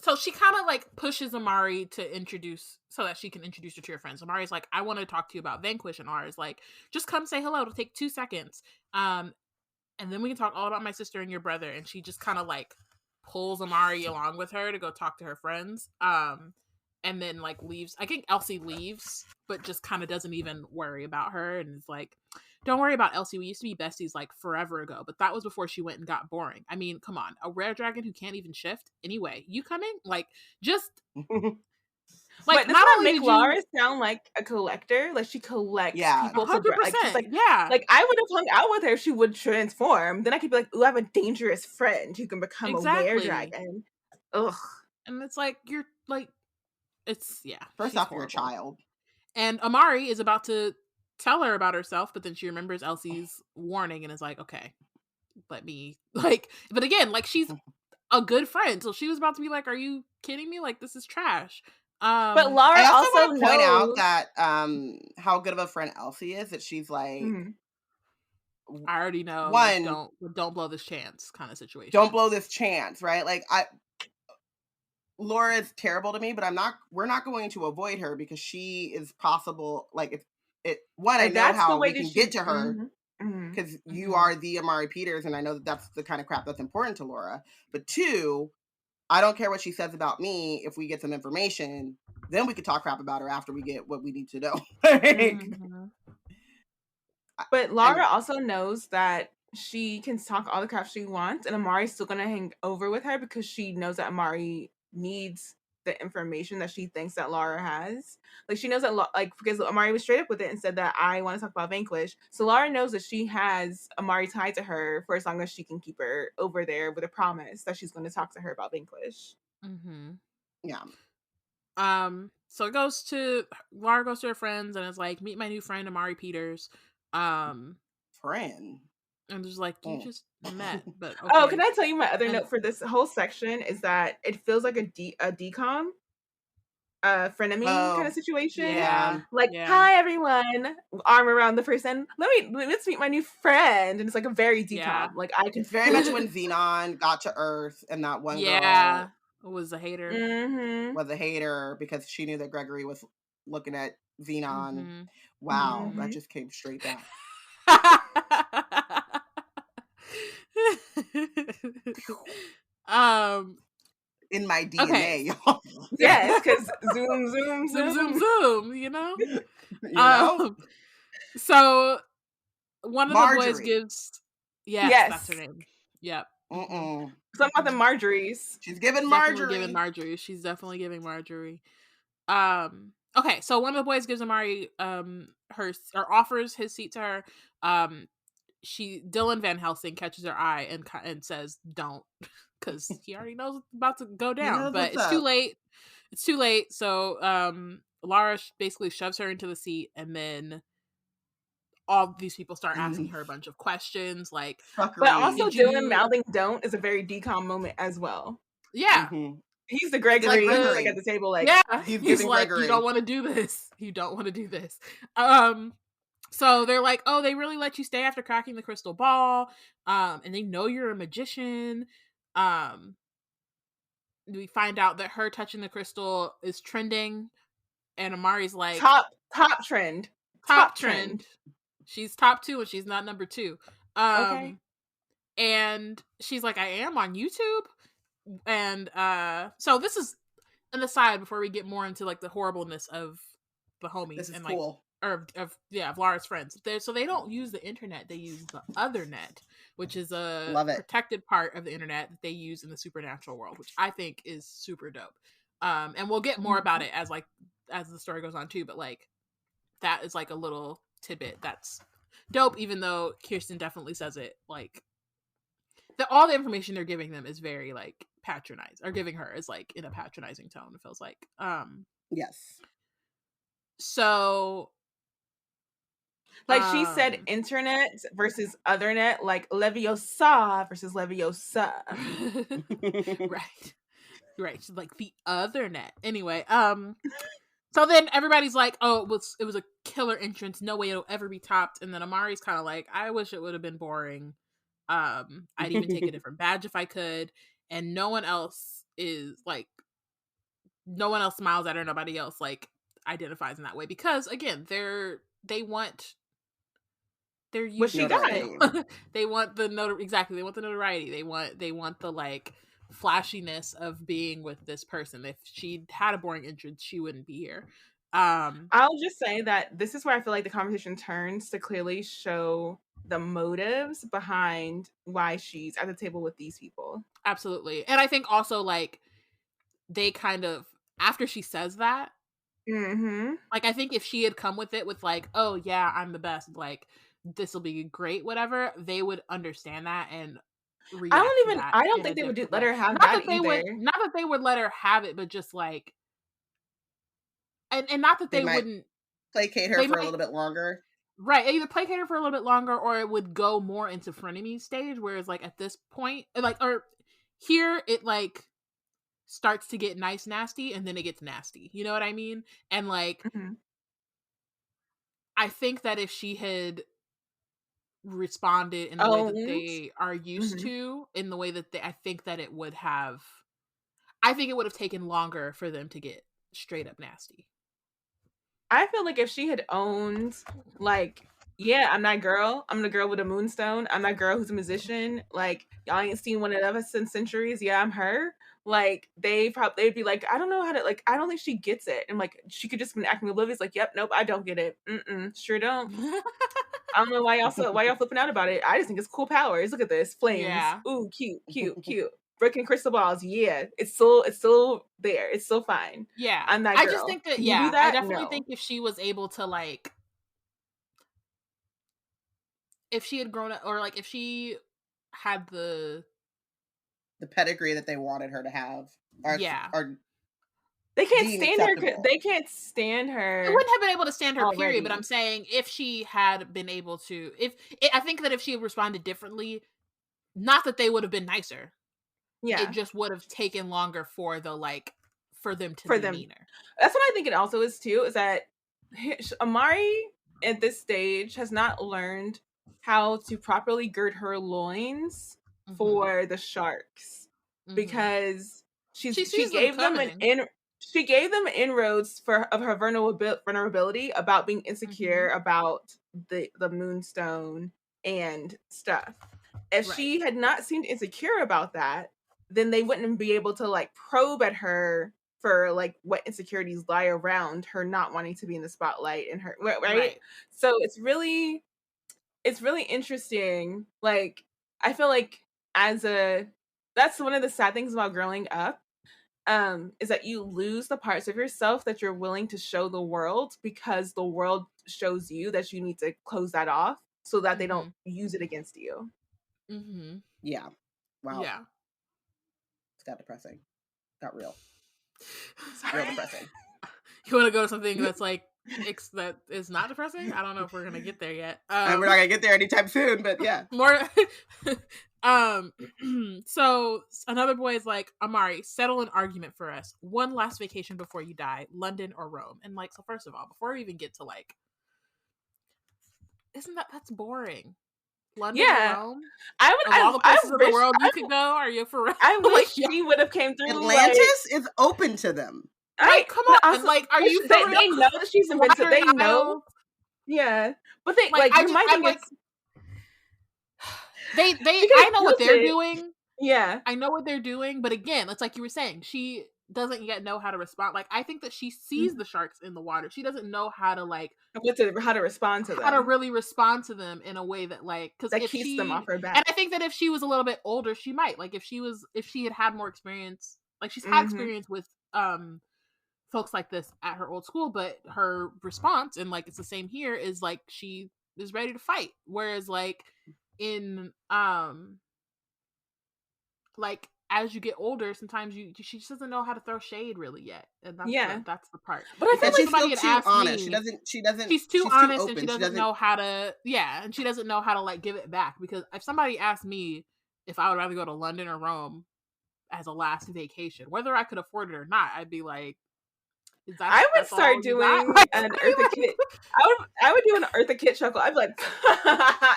so she kind of like pushes Amari to introduce, so that she can introduce her to your friends. Amari's like, I want to talk to you about Vanquish, and Lara's like, just come say hello. It'll take 2 seconds. And then we can talk all about my sister and your brother. And she just kind of like pulls Amari along with her to go talk to her friends. And then like leaves. I think Elsie leaves, but just kind of doesn't even worry about her and is like, don't worry about Elsie. We used to be besties like forever ago, but that was before she went and got boring. I mean, come on, a rare dragon who can't even shift. Anyway, you coming? Like, just Like, But doesn't not that only make did Laura you sound like a collector? Like she collects Yeah. people for like she's 100%, like yeah, I would have hung out with her if she would transform. Then I could be like, ooh, I have a dangerous friend who can become a exactly. were-dragon. Ugh. And it's like, you're like, First she's off, you're a horrible. child. And Amari is about to tell her about herself, but then she remembers Elsie's warning and is like, okay, let me, like, but again, like, she's a good friend, so she was about to be like, are you kidding me? Like, this is trash. But I Laura also also want to point out knows. that how good of a friend Elsie is, that she's like, Mhm. I already know, like, one, don't blow this chance kind of situation. don't blow this chance, right? Like, Laura is terrible to me, but we're not going to avoid her because she is possible. Like, if one, I Like know that's the how way we that can she. get to her Mhm. because you Mhm. are the Amari Peters, and I know that that's the kind of crap that's important to Laura. But two, I don't care what she says about me. If we get some information, then we could talk crap about her after we get what we need to know. Mhm. But Laura And also knows that she can talk all the crap she wants, and Amari's still gonna hang over with her because she knows that Amari needs the information that she thinks that Laura has. Like she knows that, like because Amari was straight up with it and said that I want to talk about Vanquish. So Laura knows that she has Amari tied to her for as long as she can keep her over there with a promise that she's going to talk to her about Vanquish. Mhm. yeah, So Laura goes to her friends and is like, meet my new friend Amari Peters. friend. And just like, you just met, but Oh, can okay. I tell you my other And note for this whole section is that it feels like a decom frenemy kind of Oh, situation. yeah. Like, yeah, hi everyone, arm around the person. Let's meet my new friend, and it's like a very yeah, decom. Like I can. It's very much when Xenon got to Earth and that one yeah, girl was a hater. Mm-hmm. was a hater because she knew that Gregory was looking at Xenon. Mm-hmm. Wow, that Mm-hmm. just came straight down. um In my okay. DNA, y'all. Yes, because zoom, zoom, Zoom zoom zoom. zoom, you know? You know? So one of the boys Marjorie. gives, yes, that's her Yes, name. Yep. Mhm. Mm-mm. some about the Marjories. She's giving Definitely giving Marjorie. Marjorie. She's definitely giving Marjorie. Okay, so one of the boys gives Amari her, or offers his seat to her. Dylan Van Helsing catches her eye and says don't, because he already knows what's about to go He down, knows but what's it's too up. late. It's too late. So Laura basically shoves her into the seat, and then all these people start asking her a bunch of questions like, But also, Fuckery. did Dylan you mouthing "don't" is a very decom moment as well. yeah. Mm-hmm. He's the It's like Gregory. He's like at Gregory. the table, like, Yeah, He's he's giving like, you don't Gregory. want to do this. You don't want to do this. So they're like, oh, they really let you stay after cracking the crystal ball. And they know you're a magician. We find out that her touching the crystal is trending, and Amari's like, top trend, top trend. She's top 2 and she's not number 2. Okay. And she's like, I am on YouTube. And so this is an aside before we get more into like the horribleness of the homies This is and like cool. of Laura's friends. So they don't use the internet, they use the other net, which is a Love it. protected part of the internet that they use in the supernatural world, which I think is super dope. And we'll get more about it as the story goes on too, but like that is like a little tidbit that's dope, even though Kirsten definitely says it like all the information they're giving them is very like patronized, or giving her is like in a patronizing tone, it feels like. Yes. So Like she said, internet versus othernet, like Leviosa versus Leviosa. right, like the other net. Anyway, so then everybody's like, oh, it was a killer entrance, no way it'll ever be topped. And then Amari's kind of like, I wish it would have been boring. I'd even take a different badge if I could. And no one else smiles at her, nobody else like identifies in that way, because again, they want their What she YouTube got. fame. They want the they want the notoriety. They want the like flashiness of being with this person. If she had a boring entrance, she wouldn't be here. I'll just say that this is where I feel like the conversation turns to clearly show the motives behind why she's at the table with these people. Absolutely. And I think also like they kind of, after she says that, Mm-hmm. Like, I think if she had come with it with like, oh yeah, I'm the best, like this will be great, whatever, they would understand that and react to that I don't in a think they would different let way. her have Not that that they either. would, not that they would let her have it, but just like, and not that They they might wouldn't. placate her They for a might, little bit longer. right, either placate her for a little bit longer, or it would go more into frenemy stage. Whereas like at this point, like, or here it like starts to get nice nasty, and then it gets nasty. You know what I mean? And like, Mm-hmm. I think that if she had responded in the way that Owned. they are used Mm-hmm. to, in the way that they, I think that it would have, I think it would have taken longer for them to get straight up nasty. I feel like if she had owned, like, yeah, I'm that girl. I'm the girl with a moonstone. I'm that girl who's a musician. Like, y'all ain't seen one of us in centuries. Yeah, I'm her. Like, they'd be like, I don't know how to, like, I don't think she gets it. And like, she could just been acting oblivious. Like, yep, nope, I don't get it. Sure don't. I don't know why y'all flipping out about it. I just think it's cool powers. Look at this, flames. Yeah. Ooh, cute. Breaking crystal balls. Yeah, it's still there. It's still fine. Yeah. I'm that I girl. just think that, Can you do yeah, I that? definitely No. think if she was able to like, if she had grown up, or like if she had the pedigree that they wanted her to have, or, yeah, or They can't deem stand her. acceptable. They can't stand I her wouldn't have been able to stand her period, but I'm already. saying if she had been able to, if I think that if she had responded differently, not that they would have been nicer, it Yeah, just would have taken longer for the like, for them to for be them. meaner. That's what I think it also is too. Is that Amari at this stage has not learned how to properly gird her loins Mm-hmm. for the sharks Mm-hmm. because She she sees them gave them coming. she gave them inroads of her vulnerability about being insecure Mm-hmm. about the moonstone and stuff. If Right. she had not seemed insecure about that, then they wouldn't be able to like probe at her for like what insecurities lie around her not wanting to be in the spotlight and her right. Right. So it's really interesting. Like I feel like as a that's one of the sad things about growing up, is that you lose the parts of yourself that you're willing to show the world because the world shows you that you need to close that off so that they don't Mm-hmm. use it against you. Mm-hmm. Yeah. Wow. Yeah. It's got depressing. Got real. Sorry. Real depressing. You want to go to something that's like that is not depressing? I don't know if we're gonna get there yet. And we're not gonna get there anytime soon, but yeah. More. So another boy is like, Amari, settle an argument for us. One last vacation before you die, London or Rome. And like, so first of all, before we even get to like, isn't that's boring? London Yeah, or Rome? I Of all the I places in the wish world you could go, are you for real? I wish Like, yeah. she would have came through. Atlantis is open to them. Like, come but on, also, like, are you for they real? know that she's invincible. They Lateran know, Isles? yeah. But they Like, my I'm thing like, is they, she I could know have what built they're it. doing. Yeah, I know what they're doing, but again, it's like you were saying, she doesn't yet know how to respond. Like, I think that she sees the sharks in the water. She doesn't know how to like how to respond to how to them. really respond to them in a way that like, because That if keeps them off she, her back. and I think that if she was a little bit older, she might like if she had more experience, like she's had experience with folks like this at her old school, but her response, and like it's the same here, is like she is ready to fight. Whereas like in like as you get older, sometimes she just doesn't know how to throw shade really yet, and that's the part. But I Because feel And if she's like somebody still had too asked honest. me, She doesn't she's too she's too honest, and she open. She doesn't know how to, yeah, and she doesn't know how to like give it back. Because if somebody asked me if I would rather go to London or Rome as a last vacation, whether I could afford it or not, I'd be like, I would that's all start you got? doing Like, an Eartha Kitt. I would do an Eartha Kitt chuckle. I'd be like,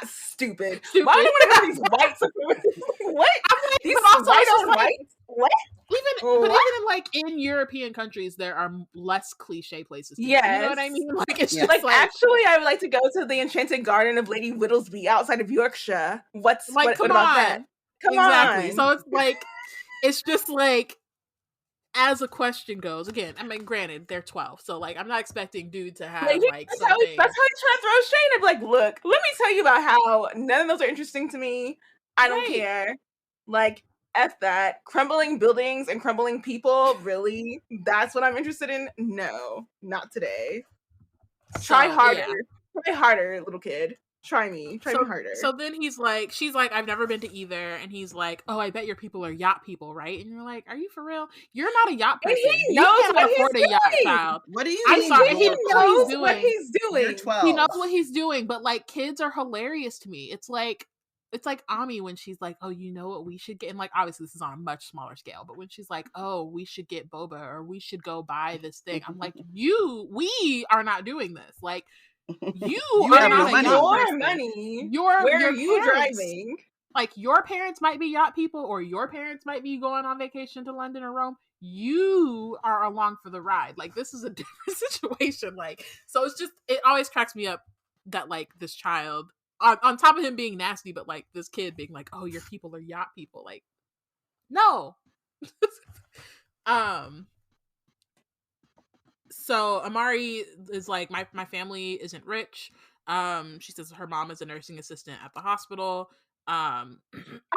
stupid. Why do I want to have these white supremacists? What? I'm like, These but also white it's just on like, whites? What? but What? even in like in European countries, there are less cliche places to go. You know what I Yes. mean? Like it's Yeah. just Like, actually, I would like to go to the Enchanted Garden of Lady Whittlesby outside of Yorkshire. like What come about on. that? Come Exactly. on. So it's like, it's just like, as a question goes, again, I mean, granted, they're 12, so like, I'm not expecting dude to Like, have like that's something. how he's trying to throw shade. I'd be like, look, let me tell you about how none of those are interesting to me. I don't Right. care. Like, F that. Crumbling buildings and crumbling people, really? That's what I'm interested in? No, not today. Try So, harder. yeah. Try harder, little kid. Try me. Try me harder. So then she's like, I've never been to either, and he's like, oh, I bet your people are yacht people, right? And you're like, are you for real? You're not a yacht And person. he You knows cannot what afford he's a yacht, doing. child. What do you I'm mean? sorry, He he knows knows what what he's doing. You're 12. He knows what he's doing, but like kids are hilarious to me. It's like Ami when she's like, oh, you know what we should get, and like obviously this is on a much smaller scale, but when she's like, oh, we should get boba or we should go buy this thing, I'm like, we are not doing this. Like you are have not no a money. yacht Your person. money. Your Where are you parents, driving? like your parents might be yacht people or your parents might be going on vacation to London or Rome. You are along for the ride. Like this is a different situation. Like, so it's just, it always cracks me up that like this child on top of him being nasty, but like this kid being like, oh, your people are yacht people. Like, no. So Amari is like, my family isn't rich. She says her mom is a nursing assistant at the hospital. I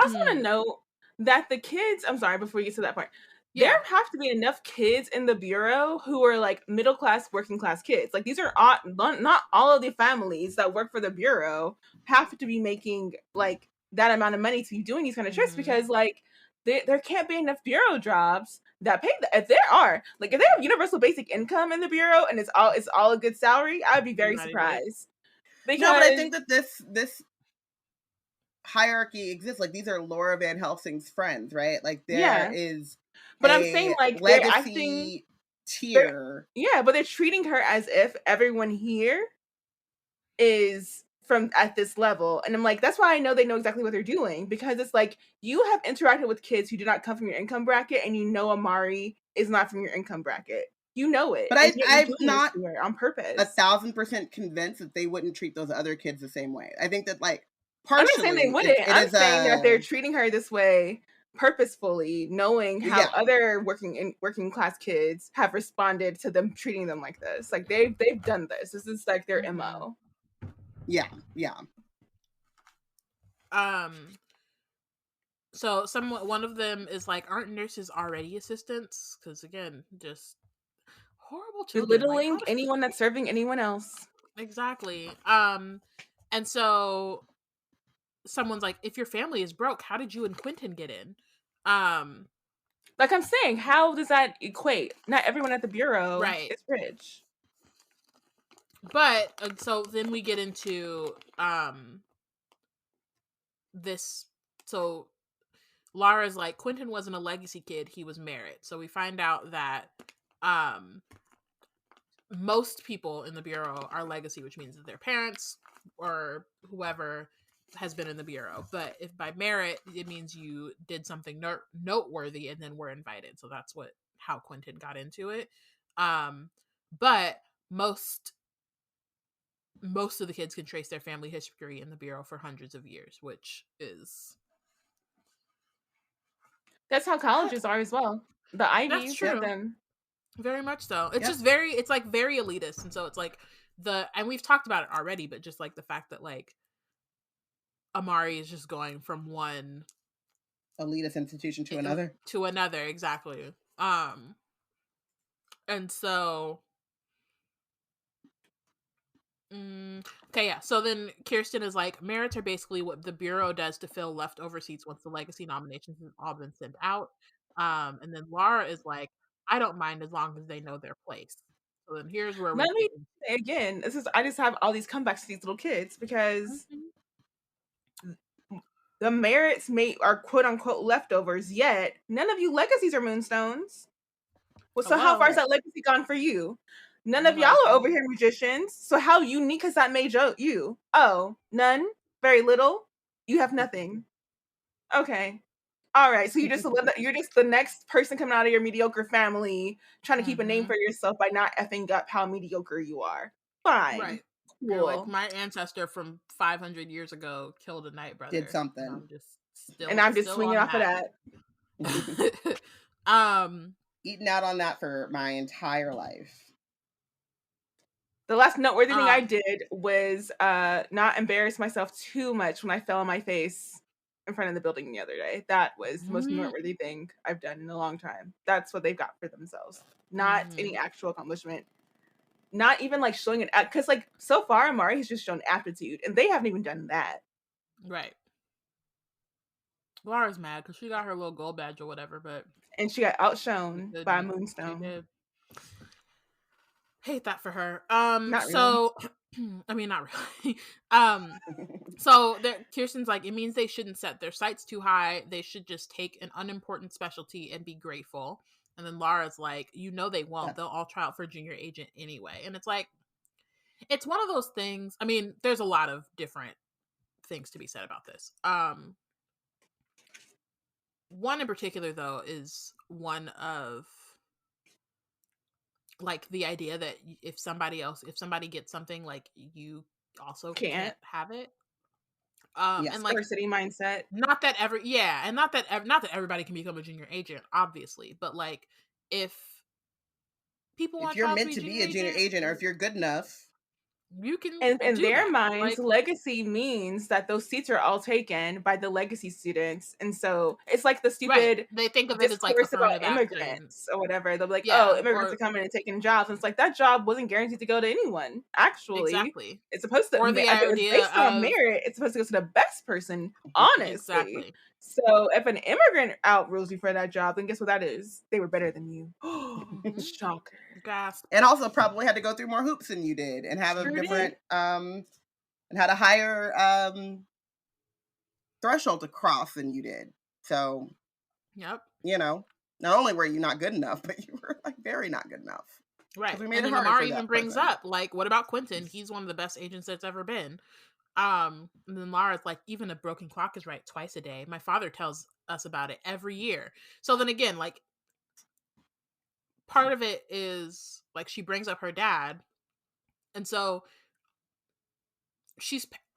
also want to note that the kids, I'm sorry, before you get to that part, there have to be enough kids in the bureau who are like middle class, working class kids. Like these are not all of the families that work for the bureau have to be making like that amount of money to be doing these kind of trips because like there can't be enough bureau jobs that pay. If there are, like if they have universal basic income in the bureau and it's all a good salary, I'd be very surprised. Because no, but I think that this hierarchy exists. Like these are Laura Van Helsing's friends, right? Like there is, but I'm saying like legacy tier. Yeah, but they're treating her as if everyone here is from at this level, and I'm like, that's why I know they know exactly what they're doing because it's like you have interacted with kids who do not come from your income bracket, and you know Amari is not from your income bracket. You know it, but I'm not on purpose 1,000% convinced that they wouldn't treat those other kids the same way. I think that like partially, I'm not saying they wouldn't. I'm saying that they're treating her this way purposefully, knowing how other working class kids have responded to them treating them like this. Like they've done this. This is like their MO. Yeah. So one of them is like, aren't nurses already assistants? Because again, just horrible children. Belittling like, anyone that's serving anyone else. Exactly. And so someone's like, if your family is broke, how did you and Quentin get in? Like I'm saying, how does that equate? Not everyone at the bureau is rich. But so then we get into this. So Lara's like, Quentin wasn't a legacy kid, he was merit. So we find out that most people in the bureau are legacy, which means that their parents or whoever has been in the bureau. But if by merit, it means you did something noteworthy and then were invited. So that's how Quentin got into it. But most of the kids can trace their family history in the bureau for hundreds of years, which is, that's how colleges are as well. The Ivies. That's true. Them. Very much so. It's just it's like very elitist, and so it's like and we've talked about it already, but just like the fact that like Amari is just going from one elitist institution to another. Exactly. And so okay, yeah. So then Kirsten is like, merits are basically what the bureau does to fill leftover seats once the legacy nominations have all been sent out. And then Laura is like, I don't mind as long as they know their place. So then here's where let me say again, I just have all these comebacks to these little kids because the merits are quote unquote leftovers, yet none of you legacies are moonstones. Well, so how far is that legacy gone for you? None of y'all are over here magicians. So how unique has that made you? Oh, none? Very little? You have nothing. Okay. All right. So you're just the next person coming out of your mediocre family trying to keep a name for yourself by not effing up how mediocre you are. Fine. Right. Cool. You're like, my ancestor from 500 years ago killed a night brother. Did something. And I'm just swinging off of that. Eating out on that for my entire life. The last noteworthy thing I did was not embarrass myself too much when I fell on my face in front of the building the other day. That was the most Mhm. noteworthy thing I've done in a long time. That's what they've got for themselves. Not any Mhm. actual accomplishment. Not even like showing it because like so far Amari has just shown aptitude and they haven't even done that. Right. Laura's mad because she got her little gold badge or whatever, but And she got she outshone by couldn't. She Moonstone. did. Hate that for her. Not really. So I mean, not really. So Kirsten's like, it means they shouldn't set their sights too high. They should just take an unimportant specialty and be grateful. And then Laura's like, they won't. That's They'll all try out for junior agent anyway. And it's like, it's one of those things. I mean, there's a lot of different things to be said about this. One in particular though is one of like the idea that if somebody gets something, like you also Can't. can't have it. yes. And like, Scarcity mindset. not that not that everybody can become a junior agent, obviously, but like if people If want you're trials to meant be to be junior a junior agent, agent, or if you're good enough, you can And in do their that. minds, Like, legacy means that those seats are all taken by the legacy students. And so it's like the right. stupid They think of it as like discourse about affirmative action. immigrants or whatever. They'll be like, oh, Yeah, immigrants are or coming and taking jobs. And it's like that job wasn't guaranteed to go to anyone. Actually, exactly. it's supposed to, Or the if it was idea based on of merit, it's supposed to go to the best person, honestly. exactly. So if an immigrant outrules you for that job, then guess what that is? They were better than you. Mhm. Shocker. Gasp. and also probably had to go through more hoops than you did, and have a Sure different did. and had a higher threshold to cross than you did. So, Yep. not only were you not good enough, but you were like very not good enough, because Right. we made And it then harder for Amari even that brings person. up, like, what about Quentin? He's one of the best agents that's ever been. And then Lara's like, even a broken clock is right twice a day. My father tells us about it every year. So then again, like, part of it is like she brings up her dad. And so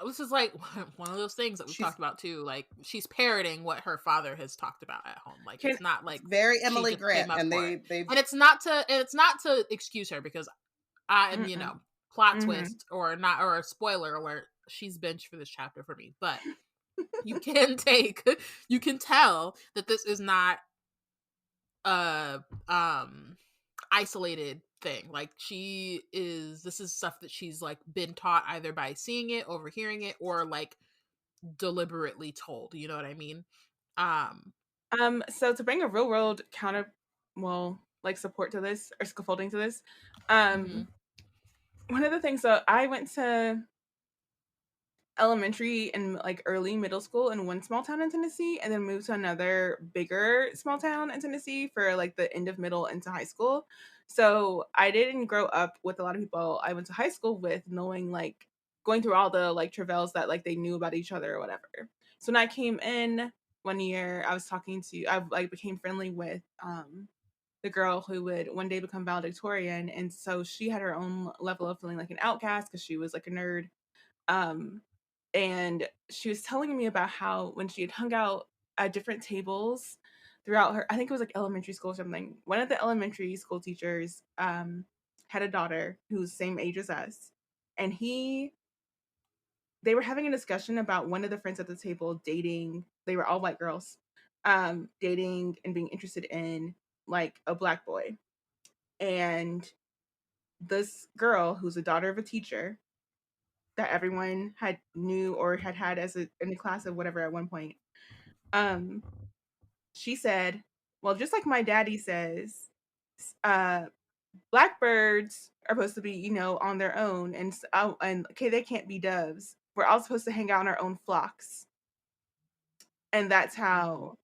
this is like one of those things that we've She's talked about too. Like, she's parroting what her father has talked about at home. Like, Can it's not like very she Emily just came Grant, up and for it. they've And it's not to excuse her, because mm-mm. plot Mm-hmm. twist or not, or a spoiler alert, she's benched for this chapter for me. But you can tell that this is not a isolated thing. Like, this is stuff that she's like been taught either by seeing it, overhearing it, or like deliberately told. You know what I mean? Um, So to bring a real world like support to this or scaffolding to this, mhm. one of the things, so I went to elementary and like early middle school in one small town in Tennessee, and then moved to another bigger small town in Tennessee for like the end of middle into high school. So I didn't grow up with a lot of people I went to high school with knowing like going through all the like travails that like they knew about each other or whatever. So when I came in one year, I like became friendly with the girl who would one day become valedictorian, and so she had her own level of feeling like an outcast because she was like a nerd. um and she was telling me about how when she had hung out at different tables throughout her, I think it was like elementary school or something, one of the elementary school teachers had a daughter who's same age as us, and they were having a discussion about one of the friends at the table dating. They were all white girls, dating and being interested in like a black boy. And this girl, who's a daughter of a teacher that everyone had knew or had as in the class of whatever at one point, um, she said, "Well, just like my daddy says, uh, blackbirds are supposed to be, on their own, and okay, they can't be doves. We're all supposed to hang out in our own flocks." And that's how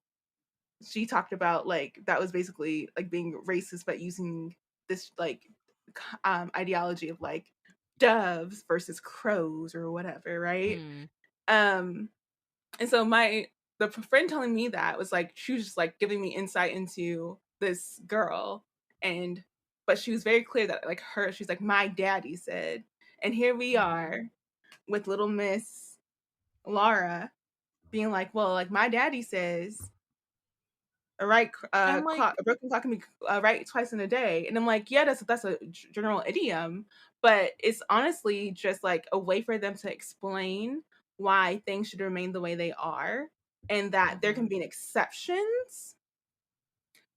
she talked about like that was basically like being racist, but using this like ideology of like doves versus crows or whatever, right? Mm. Um, and so the friend telling me that was like she was just like giving me insight into this girl, and but she was very clear that like she's like my daddy said, and here we Mhm. are with little Miss Laura being like, well, like my daddy says And like, a broken clock can be right twice in a day, and I'm like, yeah, that's a general idiom, but it's honestly just like a way for them to explain why things should remain the way they are. and that there can be exceptions,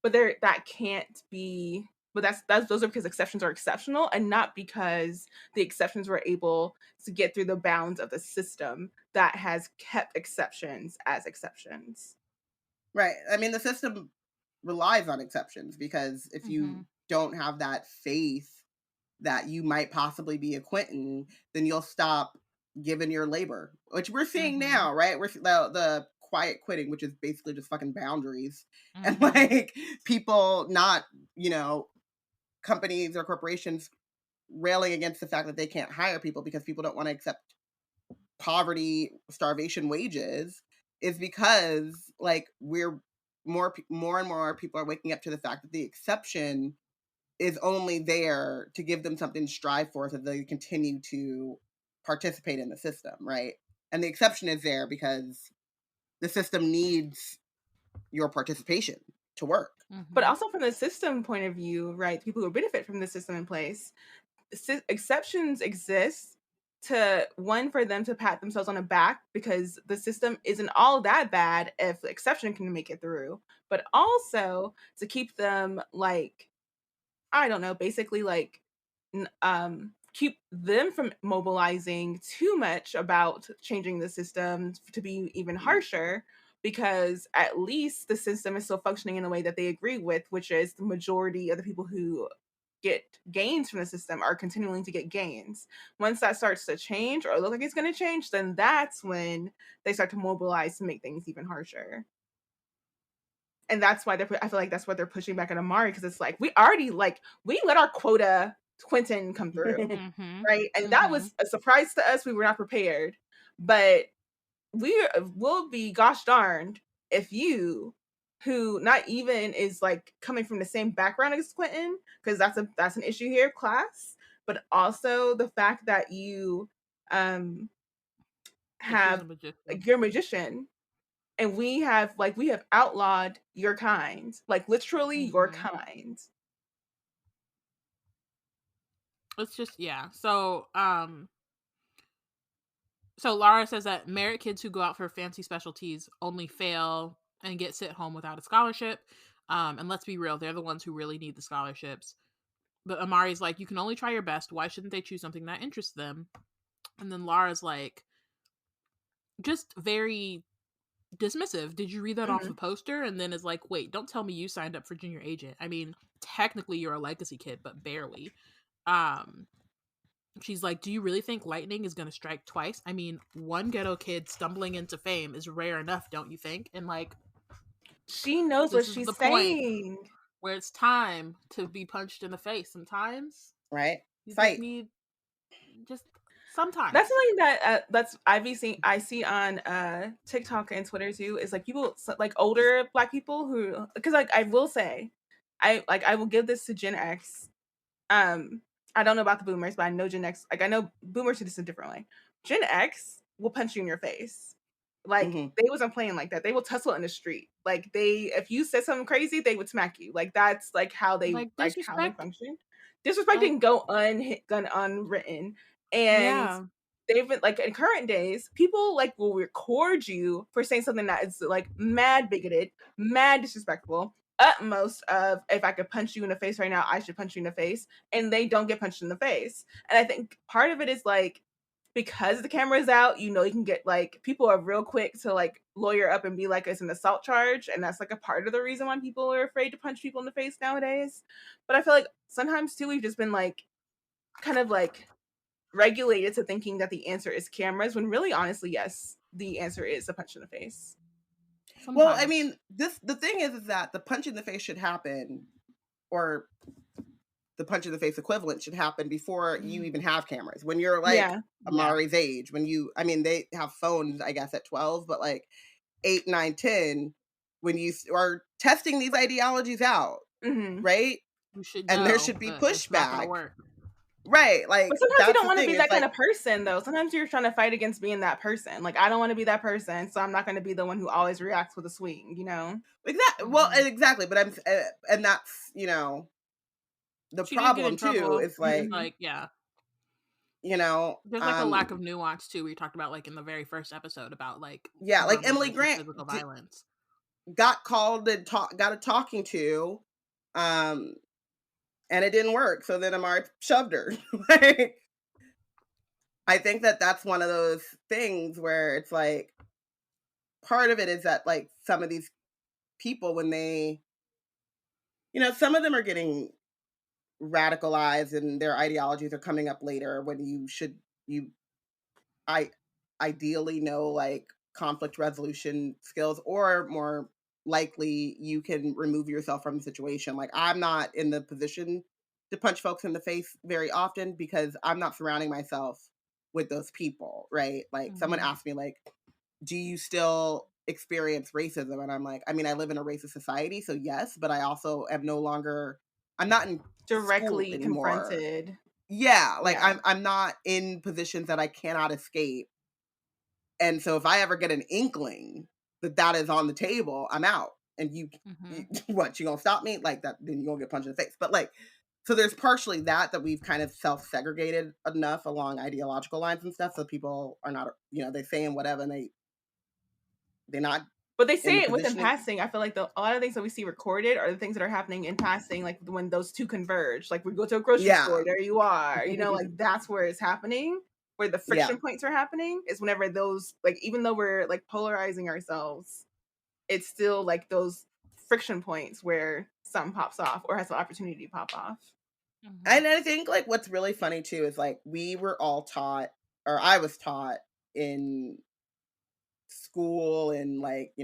but that can't be. But those are because exceptions are exceptional, and not because the exceptions were able to get through the bounds of the system that has kept exceptions as exceptions. Right. I mean, the system relies on exceptions because if you don't have that faith that you might possibly be a Quentin, then you'll stop giving your labor, which we're seeing now, right? We're the quiet quitting, which is basically just fucking boundaries and like people not, companies or corporations railing against the fact that they can't hire people because people don't want to accept poverty, starvation wages is because like we're more and more people are waking up to the fact that the exception is only there to give them something to strive for so they continue to participate in the system, right? And the exception is there because the system needs your participation to work. But also from the system point of view, right? People who benefit from the system in place, exceptions exist to one for them to pat themselves on the back because the system isn't all that bad if the exception can make it through, but also to keep them like, I don't know, basically like keep them from mobilizing too much about changing the system to be even harsher, because at least the system is still functioning in a way that they agree with, which is the majority of the people who get gains from the system are continuing to get gains. Once that starts to change or look like it's going to change, then that's when they start to mobilize to make things even harsher. And that's why I feel like that's what they're pushing back at Amari, because it's like we already we let our quota Quentin come through, right? And that was a surprise to us. We were not prepared, but we will be gosh darned if you, who not even is like coming from the same background as Quentin, because that's an issue here, class, but also the fact that you have you're a magician, and we have outlawed your kind, like literally your kind. It's just so Laura says that merit kids who go out for fancy specialties only fail and get sent home without a scholarship. And let's be real, they're the ones who really need the scholarships. But Amari's like, you can only try your best. Why shouldn't they choose something that interests them? And then Laura's like, just very dismissive. Did you read that off the poster? And then is like, wait, don't tell me you signed up for junior agent. I mean, technically you're a legacy kid, but barely. She's like, do you really think lightning is going to strike twice? I mean, one ghetto kid stumbling into fame is rare enough, don't you think? And like, she knows what she's saying. Where it's time to be punched in the face sometimes. Right. You Fight. just need sometimes. That's something that I see on TikTok and Twitter too, is like people like older Black people who, because like I will say, I will give this to Gen X. I don't know about the boomers, but I know Gen X, like I know boomers do this a different way. Gen X will punch you in your face. Like they wasn't playing like that. They will tussle in the street. Like if you said something crazy, they would smack you. Like that's like how they how they function. Disrespect didn't go unwritten. And they've been like, in current days, people like will record you for saying something that is like mad bigoted, mad disrespectful. Utmost of, if I could punch you in the face right now, I should punch you in the face, and they don't get punched in the face. And I think part of it is like, because the camera is out, you can get like, people are real quick to like lawyer up and be like, it's an assault charge, and that's like a part of the reason why people are afraid to punch people in the face nowadays. But I feel like sometimes too, we've just been like kind of like regulated to thinking that the answer is cameras, when really, honestly, yes, the answer is a punch in the face. Sometimes. Well, I mean, the thing is that the punch in the face should happen, or the punch in the face equivalent should happen before you even have cameras. When you're like Amari's age, they have phones, I guess, at 12, but like 8, 9, 10, when you are testing these ideologies out, right? You should and know, there should be pushback. Right, like, but sometimes you don't want to be that kind of person, though. Sometimes you're trying to fight against being that person. Like, I don't want to be that person, so I'm not going to be the one who always reacts with a swing, Exactly. Well, exactly. But and that's, the problem too. Is like, you know, There's like a lack of nuance too. We talked about like in the very first episode about like yeah, like verbal Emily versus Grant physical violence. got called and got a talking to, um, and it didn't work. So then Amari shoved her. Like, I think that that's one of those things where it's like, part of it is that like some of these people, when they, some of them are getting radicalized and their ideologies are coming up later when you I ideally know like conflict resolution skills, or more likely you can remove yourself from the situation. Like, I'm not in the position to punch folks in the face very often because I'm not surrounding myself with those people, right? Like, someone asked me like, do you still experience racism? And I'm like, I mean, I live in a racist society, so yes, but I also am no longer, I'm not in school Directly anymore. confronted. Yeah, like Yeah. I'm not in positions that I cannot escape. And so if I ever get an inkling that that is on the table, I'm out. And you what, you gonna stop me like that? Then you gonna get punched in the face. But like, so there's partially that we've kind of self-segregated enough along ideological lines and stuff, so people are not, they're saying whatever, and they're not But they in say the it within position. passing. I feel like a lot of things that we see recorded are the things that are happening in passing, like when those two converge. Like we go to a grocery store, there you are. Like that's where it's happening. Where the friction points are happening is whenever those, like, even though we're like polarizing ourselves, it's still like those friction points where something pops off or has the opportunity to pop off. And I think like what's really funny too is like we were all taught, or I was taught in school, and like,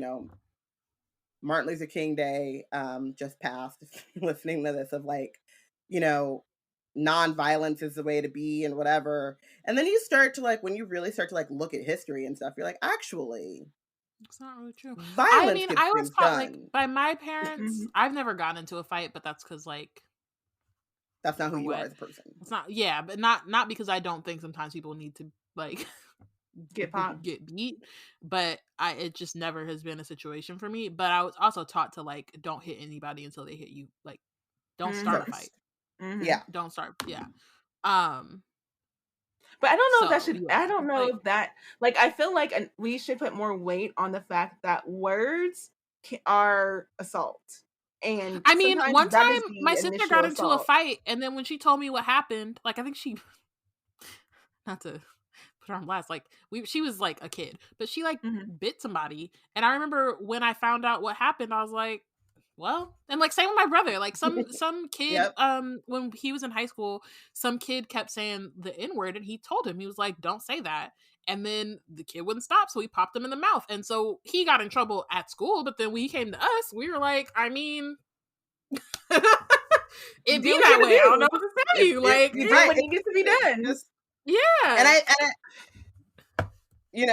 Martin Luther King Day just passed, listening to this, of like, nonviolence is the way to be and whatever. And then you start to like, when you really start to like look at history and stuff, you're like, actually, it's not really true. I violence mean, gets I was things taught like done. by my parents. I've never gotten into a fight, but that's because like That's not who for you are what? as a person. It's not. Yeah, but not because I don't think sometimes people need to like Get popped. get beat, but it just never has been a situation for me. But I was also taught to like don't hit anybody until they hit you. Like, don't start a fight. Yeah. Don't start. Yeah. But I don't know if that So should. yeah, I don't know like, if that. Like, I feel like we should put more weight on the fact that words are assault, and I mean, sometimes one that is time my the sister initial got into a assault. fight, and then when she told me what happened, like I think she, not to put her on blast, like she was like a kid, but she like bit somebody, and I remember when I found out what happened, I was like, well, and like same with my brother, like some kid, Yep. when he was in high school, some kid kept saying the N-word, and he told him, he was like, don't say that. And then the kid wouldn't stop, so he popped him in the mouth, and so he got in trouble at school. But then when he came to us, we were like, I mean, it Do be what that you way. I don't know do. what to tell you. Like, You did what needed to be done. Just, yeah. and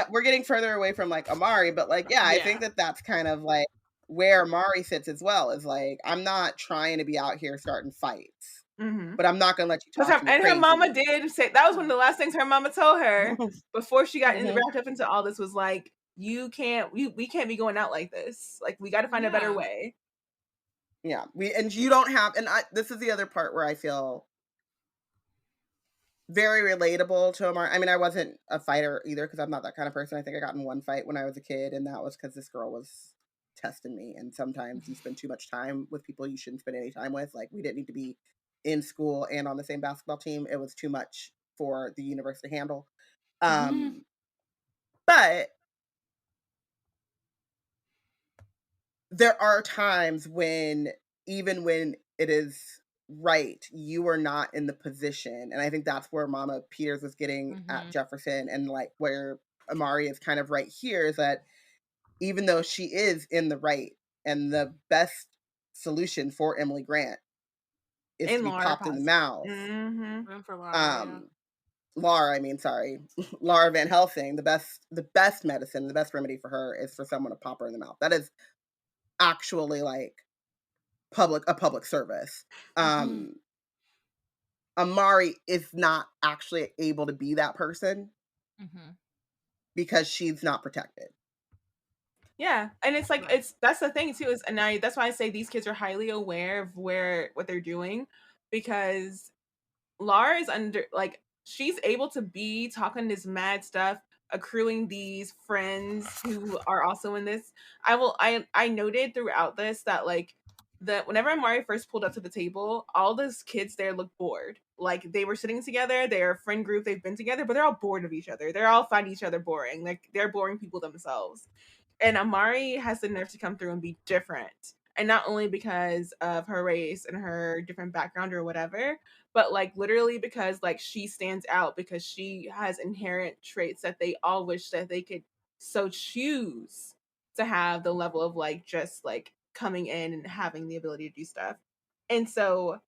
we're getting further away from like Amari, but like, yeah, I think that that's kind of like where Amari sits as well, is like, I'm not trying to be out here starting fights, but I'm not gonna let you talk to me crazy. Her mama did say that was one of the last things her mama told her before she got wrapped up into all this, was like, we can't be going out like this. Like, we got to find a better way. Yeah, and you don't have, and this is the other part where I feel very relatable to Amari. I mean, I wasn't a fighter either because I'm not that kind of person. I think I got in one fight when I was a kid, and that was because this girl was testing me. And sometimes you spend too much time with people you shouldn't spend any time with. Like, we didn't need to be in school and on the same basketball team. It was too much for the universe to handle. But there are times when, even when it is right, you are not in the position. And I think that's where Mama Peters was getting at Jefferson, and like where Amari is kind of right here, is that even though she is in the right, and the best solution for Emily Grant is to be popped in the mouth. For Laura, Laura, I mean, sorry, Laura Van Helsing, the best medicine, the best remedy for her is for someone to pop her in the mouth. That is actually like a public service. Amari is not actually able to be that person because she's not protected. Yeah, and it's like, that's the thing too, is, and that's why I say these kids are highly aware of what they're doing, because Laura is under, like, she's able to be talking this mad stuff, accruing these friends who are also in this. I noted throughout this that like that whenever Amari first pulled up to the table, all those kids there looked bored. Like they were sitting together, they're a friend group, they've been together, but they're all bored of each other. They're all finding each other boring. Like they're boring people themselves. And Amari has the nerve to come through and be different. And not only because of her race and her different background or whatever, but like literally because like she stands out because she has inherent traits that they all wish that they could so choose to have the level of like just like coming in and having the ability to do stuff. And so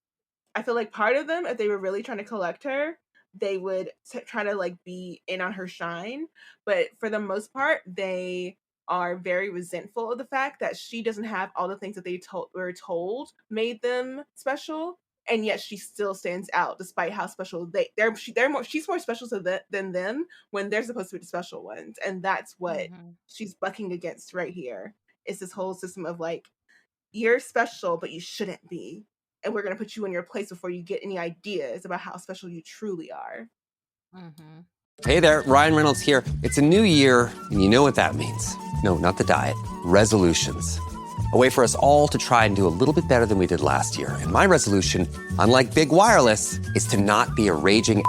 I feel like part of them, if they were really trying to collect her, they would try to like be in on her shine. But for the most part, they are very resentful of the fact that she doesn't have all the things that they were told made them special, and yet she still stands out despite how special she's more special to than them when they're supposed to be the special ones, and that's what she's bucking against right here. It's this whole system of like, you're special, but you shouldn't be. And we're going to put you in your place before you get any ideas about how special you truly are. Hey there, Ryan Reynolds here. It's a new year, and you know what that means. No, not the diet. Resolutions. A way for us all to try and do a little bit better than we did last year. And my resolution, unlike Big Wireless, is to not be a raging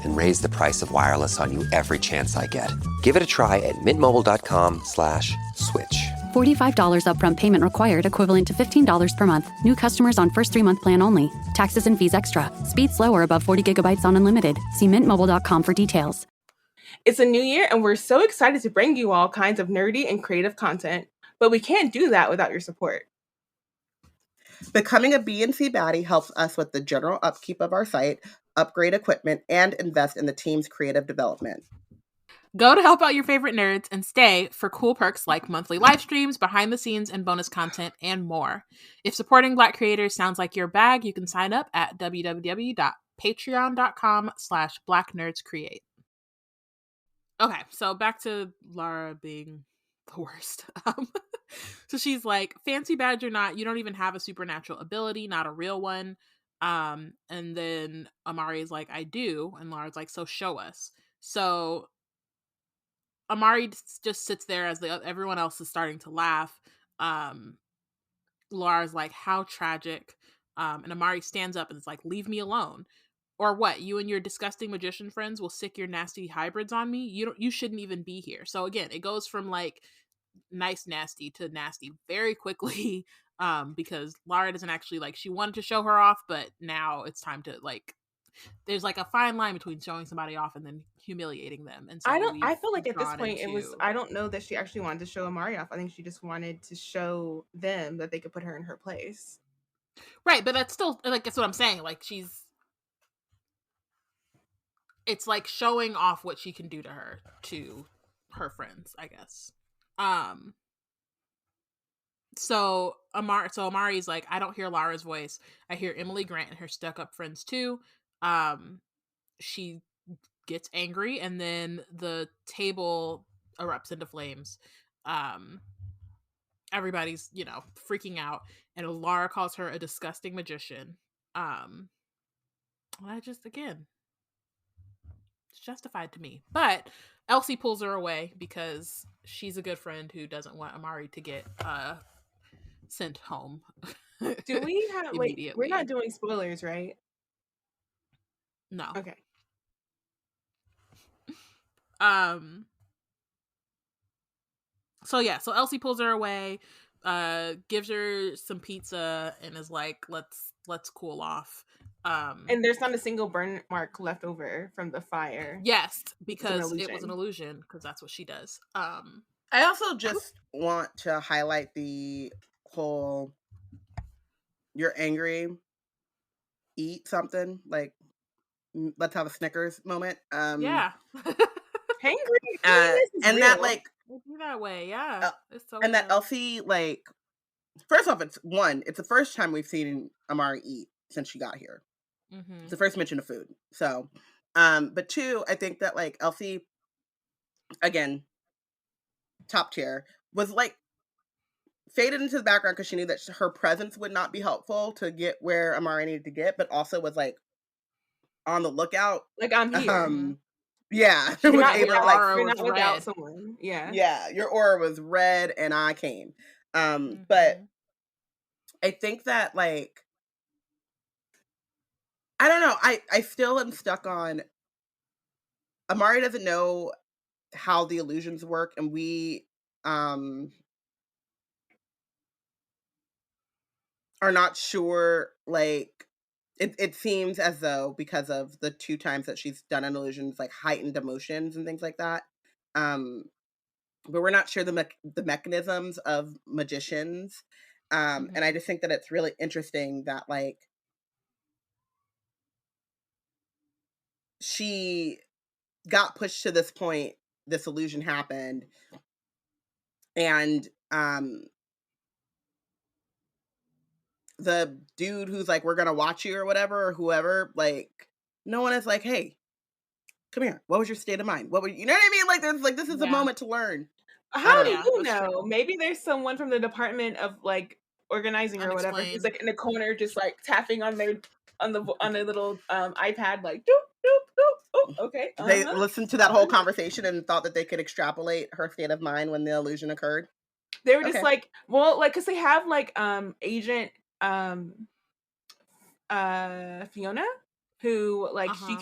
and raise the price of wireless on you every chance I get. Give it a try at mintmobile.com/switch. $45 upfront payment required, equivalent to $15 per month. New customers on first 3-month plan only. Taxes and fees extra. Speed slower above 40 gigabytes on unlimited. See mintmobile.com for details. It's a new year, and we're so excited to bring you all kinds of nerdy and creative content. But we can't do that without your support. Becoming a B&C baddie helps us with the general upkeep of our site, upgrade equipment, and invest in the team's creative development. Go to help out your favorite nerds and stay for cool perks like monthly live streams, behind the scenes, and bonus content, and more. If supporting Black creators sounds like your bag, you can sign up at www.patreon.com/blacknerdscreate. Okay, so back to Lara being the worst. So she's like, fancy badge or not, you don't even have a supernatural ability, not a real one. And then Amari is like, I do. And Lara's like, so show us. So Amari just sits there as everyone else is starting to laugh. Lara's like, how tragic. And Amari stands up and is like, leave me alone. Or what? You and your disgusting magician friends will sick your nasty hybrids on me? You shouldn't even be here. So again, it goes from like nice nasty to nasty very quickly. Because Lara doesn't actually like, she wanted to show her off, but now it's time to like, there's like a fine line between showing somebody off and then humiliating them. And so I feel like at this point it was, I don't know that she actually wanted to show Amari off. I think she just wanted to show them that they could put her in her place. Right, but that's still like, that's what I'm saying. Like it's like showing off what she can do to her friends, I guess. So Amari's like, I don't hear Lara's voice. I hear Emily Grant and her stuck-up friends too. She gets angry, and then the table erupts into flames. Everybody's, freaking out, and Lara calls her a disgusting magician. I just, again, it's justified to me. But Elsie pulls her away because she's a good friend who doesn't want Amari to get sent home. Do we have immediately? We're not doing spoilers, right? No. Okay. So Elsie pulls her away, gives her some pizza, and is like, let's cool off. And there's not a single burn mark left over from the fire. Yes, because it was an illusion, because that's what she does. I also just want to highlight the whole, you're angry, eat something, like, let's have a Snickers moment. Yeah. Hangry. And that, like, that way, yeah. It's so and that Elsie, like, first off, it's the first time we've seen Amari eat since she got here. Mm-hmm. It's the first mention of food. So, but two, I think that, like, Elsie, again, top tier, was, like, faded into the background because she knew that her presence would not be helpful to get where Amari needed to get, but also was, like, on the lookout. Like, I'm here. Yeah. You're was not able without, to, like, aura you're was not without red. someone. Yeah. yeah, your aura was red and I came. But I think that, like, I don't know. I still am stuck on Amari doesn't know how the illusions work, and we are not sure, like, it seems as though because of the 2 times that she's done an illusion, it's like heightened emotions and things like that. But we're not sure the mechanisms of magicians. And I just think that it's really interesting that, like, she got pushed to this point, this illusion happened, and the dude who's like, we're gonna watch you or whatever, or whoever, like, no one is like, hey, come here, what was your state of mind, what were you know what I mean, like, there's like, this is a moment to learn. How do Yeah, you that's know? true. Maybe there's someone from the department of, like, organizing or whatever who's, like, in the corner just, like, tapping on their on a little iPad, like, doop doop doop. Oh, okay. They listened to that whole conversation and thought that they could extrapolate her state of mind when the illusion occurred. They were just like, well, like, because they have, like, agent Fiona, who, like, she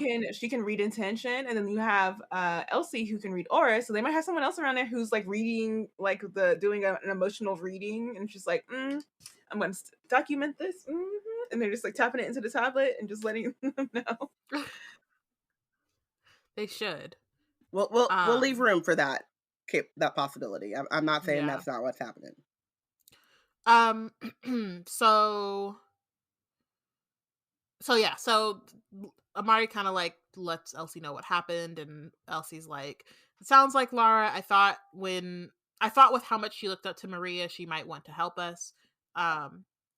can read intention, and then you have Elsie who can read aura, so they might have someone else around there who's, like, reading, like, doing an emotional reading, and she's like, I'm gonna document this, and they're just, like, tapping it into the tablet and just letting them know. They should. We'll leave room for that possibility. I'm not saying that's not what's happening. So Amari kind of, like, lets Elsie know what happened, and Elsie's like, it sounds like Laura. I thought with how much she looked up to Maria, she might want to help us.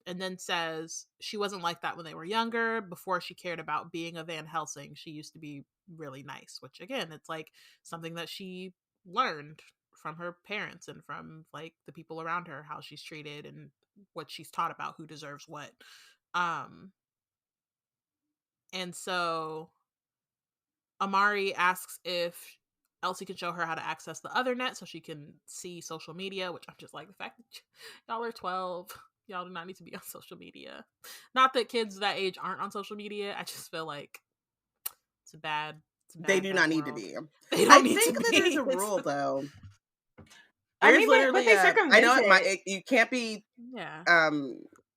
And then says she wasn't like that when they were younger. Before she cared about being a Van Helsing, she used to be really nice, which, again, it's like something that she learned from her parents and from, like, the people around her, how she's treated and what she's taught about who deserves what. And so Amari asks if Elsie can show her how to access the other net so she can see social media, which I'm just like, the fact that y'all are 12, y'all do not need to be on social media. Not that kids that age aren't on social media. I just feel like it's a bad they do not need world. to be. They don't I need think to that be. there's a rule, though. I There's mean, literally but they circumvent I know it. you can't be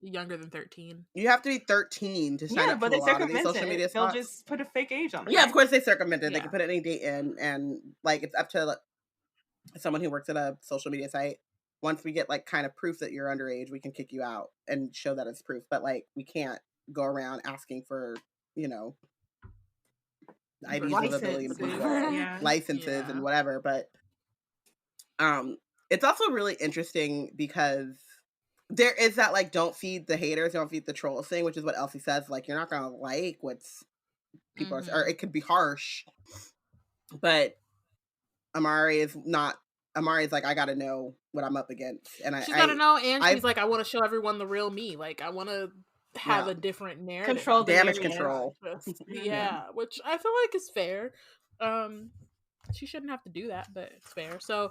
younger than 13. You have to be 13 to sign up for a lot of these social media spots. They'll just put a fake age on it. Yeah, of course they circumvent it. They can put any date in, and, like, it's up to someone who works at a social media site. Once we get, like, kind of proof that you're underage, we can kick you out and show that it's proof. But, like, we can't go around asking for, IDs of ability to play licenses and whatever. But it's also really interesting because there is that, like, don't feed the haters, don't feed the trolls thing, which is what Elsie says. Like, you're not gonna like what's people are, or it could be harsh. But Amari is like, I gotta know what I'm up against, and she's gotta know, and she's like, I want to show everyone the real me. Like, I want to have a different narrative. Control the damage control. Which I feel like is fair. She shouldn't have to do that, but it's fair. So,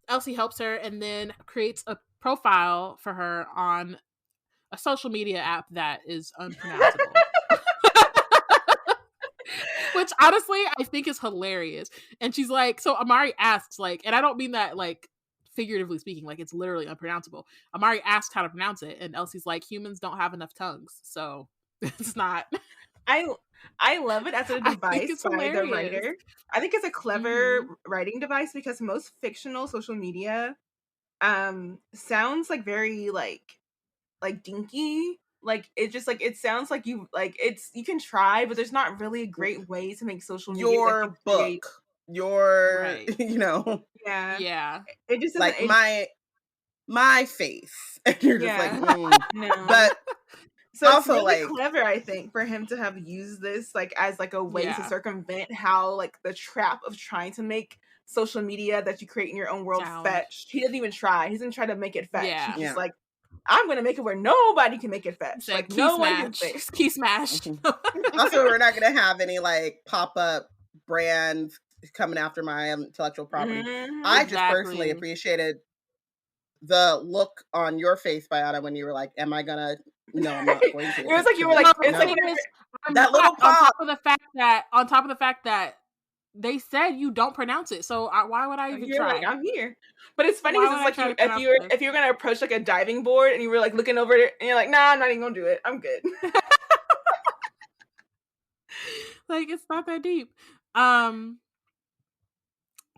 Elsie helps her and then creates a profile for her on a social media app that is unpronounceable. Which, honestly, I think is hilarious. And she's like, so Amari asks, like, and I don't mean that, like, figuratively speaking, like, it's literally unpronounceable. Amari asks how to pronounce it, and Elsie's like, humans don't have enough tongues, so it's not. I love it as a device by the writer. I think it's a clever writing device because most fictional social media sounds like very like dinky. Like, it just, like, it sounds like you, like, you can try, but there's not really a great way to make social media your book, your yeah. It just like my face, and you're just like no. But so also, it's really, like, clever, I think, for him to have used this, like, as, like, a way to circumvent how, like, the trap of trying to make social media that you create in your own world fetch. He doesn't even try. He doesn't try to make it fetch. He's just like, I'm gonna make it where nobody can make it fetch. Like no one can fetch. Key smash. Also, we're not gonna have any like pop-up brands coming after my intellectual property. I just personally appreciated the look on your face, Bayana, when you were like, "Am I gonna?" No, I'm not going to. It was like you were like, it's like that little pop. On top of the fact that they said you don't pronounce it, so why would I even try? Like, I'm here. But it's funny because it's like if you're gonna approach like a diving board and you were like looking over it and you're like, nah, I'm not even gonna do it. I'm good. Like, it's not that deep.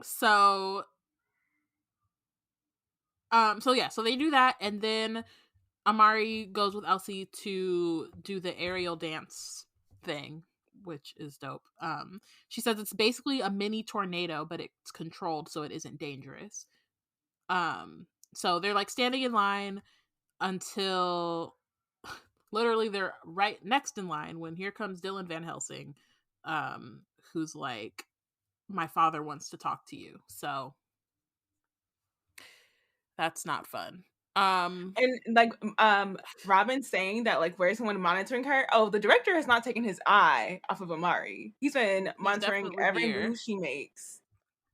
So they do that, and then Amari goes with Elsie to do the aerial dance thing, which is dope. She says it's basically a mini tornado, but it's controlled so it isn't dangerous. So they're like standing in line until literally they're right next in line when here comes Dylan Van Helsing, who's like, my father wants to talk to you. So that's not fun. And like Robyn saying that like where's someone monitoring her? Oh, the director has not taken his eye off of Amari. He's been monitoring every move she makes.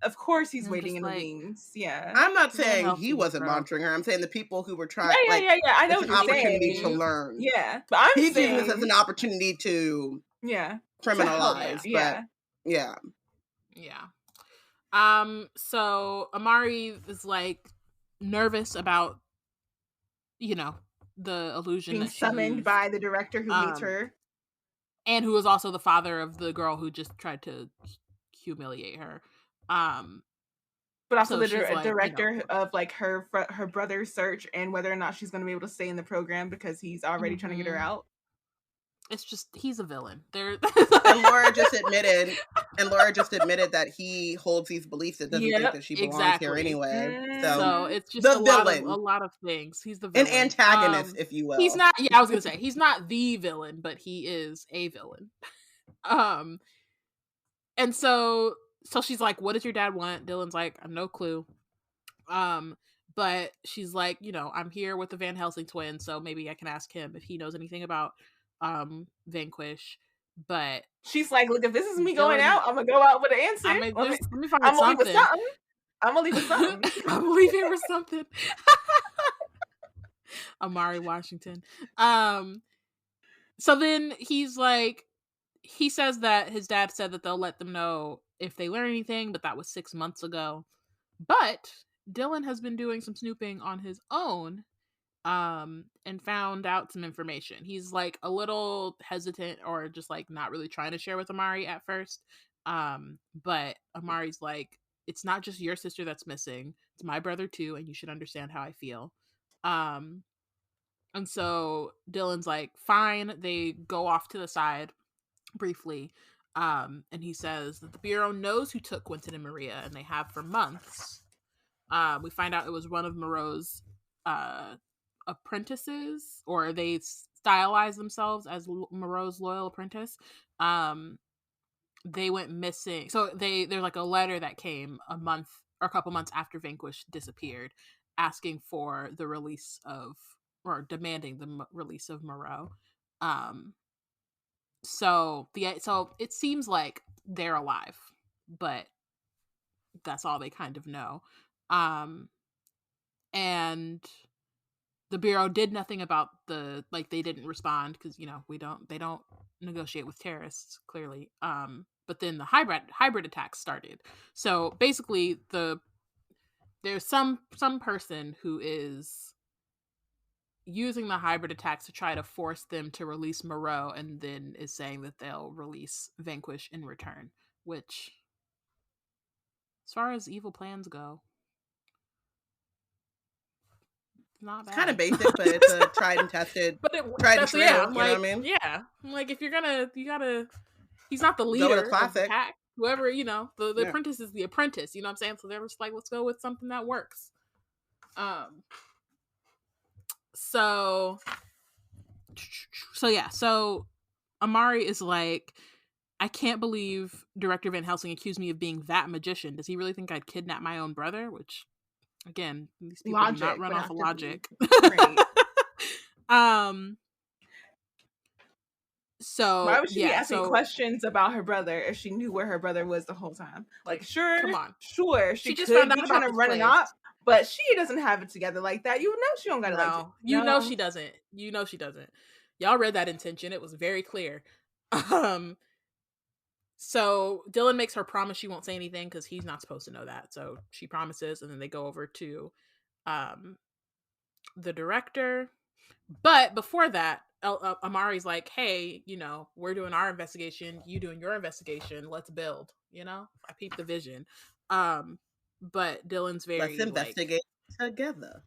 Of course he's waiting in the wings. Yeah. I'm not saying he wasn't monitoring her. I'm saying the people who were trying I know what you're opportunity saying. to learn. Yeah. But he's using this as an opportunity to criminalize. Yeah. So Amari is like nervous about, the illusion being summoned by the director who meets her, and who is also the father of the girl who just tried to humiliate her. But also the director of like her brother's search and whether or not she's going to be able to stay in the program because he's already trying to get her out. It's just, he's a villain. And Laura just admitted that he holds these beliefs and doesn't think that she belongs here anyway. So it's just a lot of things. He's the villain. An antagonist, if you will. He's not, I was going to say, he's not the villain, but he is a villain. And so she's like, what does your dad want? Dylan's like, I have no clue. But she's like, I'm here with the Van Helsing twins, so maybe I can ask him if he knows anything about Vanquish. But she's like, look, if this is me going out, I'm gonna go out with an answer. Let me find something. I'm gonna leave with something. I'm leaving with something. Amari Washington. So then he's like, he says that his dad said that they'll let them know if they learn anything, but that was 6 months ago. But Dylan has been doing some snooping on his own, and found out some information. He's like a little hesitant or just like not really trying to share with Amari at first. But Amari's like, it's not just your sister that's missing. It's my brother too, and you should understand how I feel. And so Dylan's like, fine. They go off to the side briefly. And he says that the Bureau knows who took Quentin and Maria, and they have for months. We find out it was one of Moreau's apprentices, or they stylize themselves as Moreau's loyal apprentice. They went missing. So there's like a letter that came a couple months after Vanquish disappeared, asking for the release of, or demanding the release of Moreau. So it seems like they're alive, but that's all they kind of know. And the Bureau did nothing about they didn't respond because, they don't negotiate with terrorists, clearly. But then the hybrid attacks started. So basically there's some person who is using the hybrid attacks to try to force them to release Moreau, and then is saying that they'll release Vanquish in return, which, as far as evil plans go, not bad. It's kind of basic, but it's a tried and tested, tried and true. Yeah, you know what I mean? Yeah, I'm like, if you're gonna, you gotta. He's not the leader of the pack. Whoever, the apprentice is the apprentice. You know what I'm saying? So they're just like, let's go with something that works. So Amari is like, I can't believe Director Van Helsing accused me of being that magician. Does he really think I'd kidnap my own brother? Which, again, these people do not run off of logic. Why So would she be yeah, asking questions about her brother if she knew where her brother was the whole time? Like, come on. sure, She she just found could be out trying about to this run it place. up, but she doesn't have it together like that. You know she don't got it like that. No, you know she doesn't. You know she doesn't. Y'all read that intention. It was very clear. So Dylan makes her promise she won't say anything because he's not supposed to know that. So she promises, and then they go over to the director. But before that, Amari's like, hey, we're doing our investigation, you doing your investigation, let's build, I peeped the vision. But Dylan's very Let's investigate together,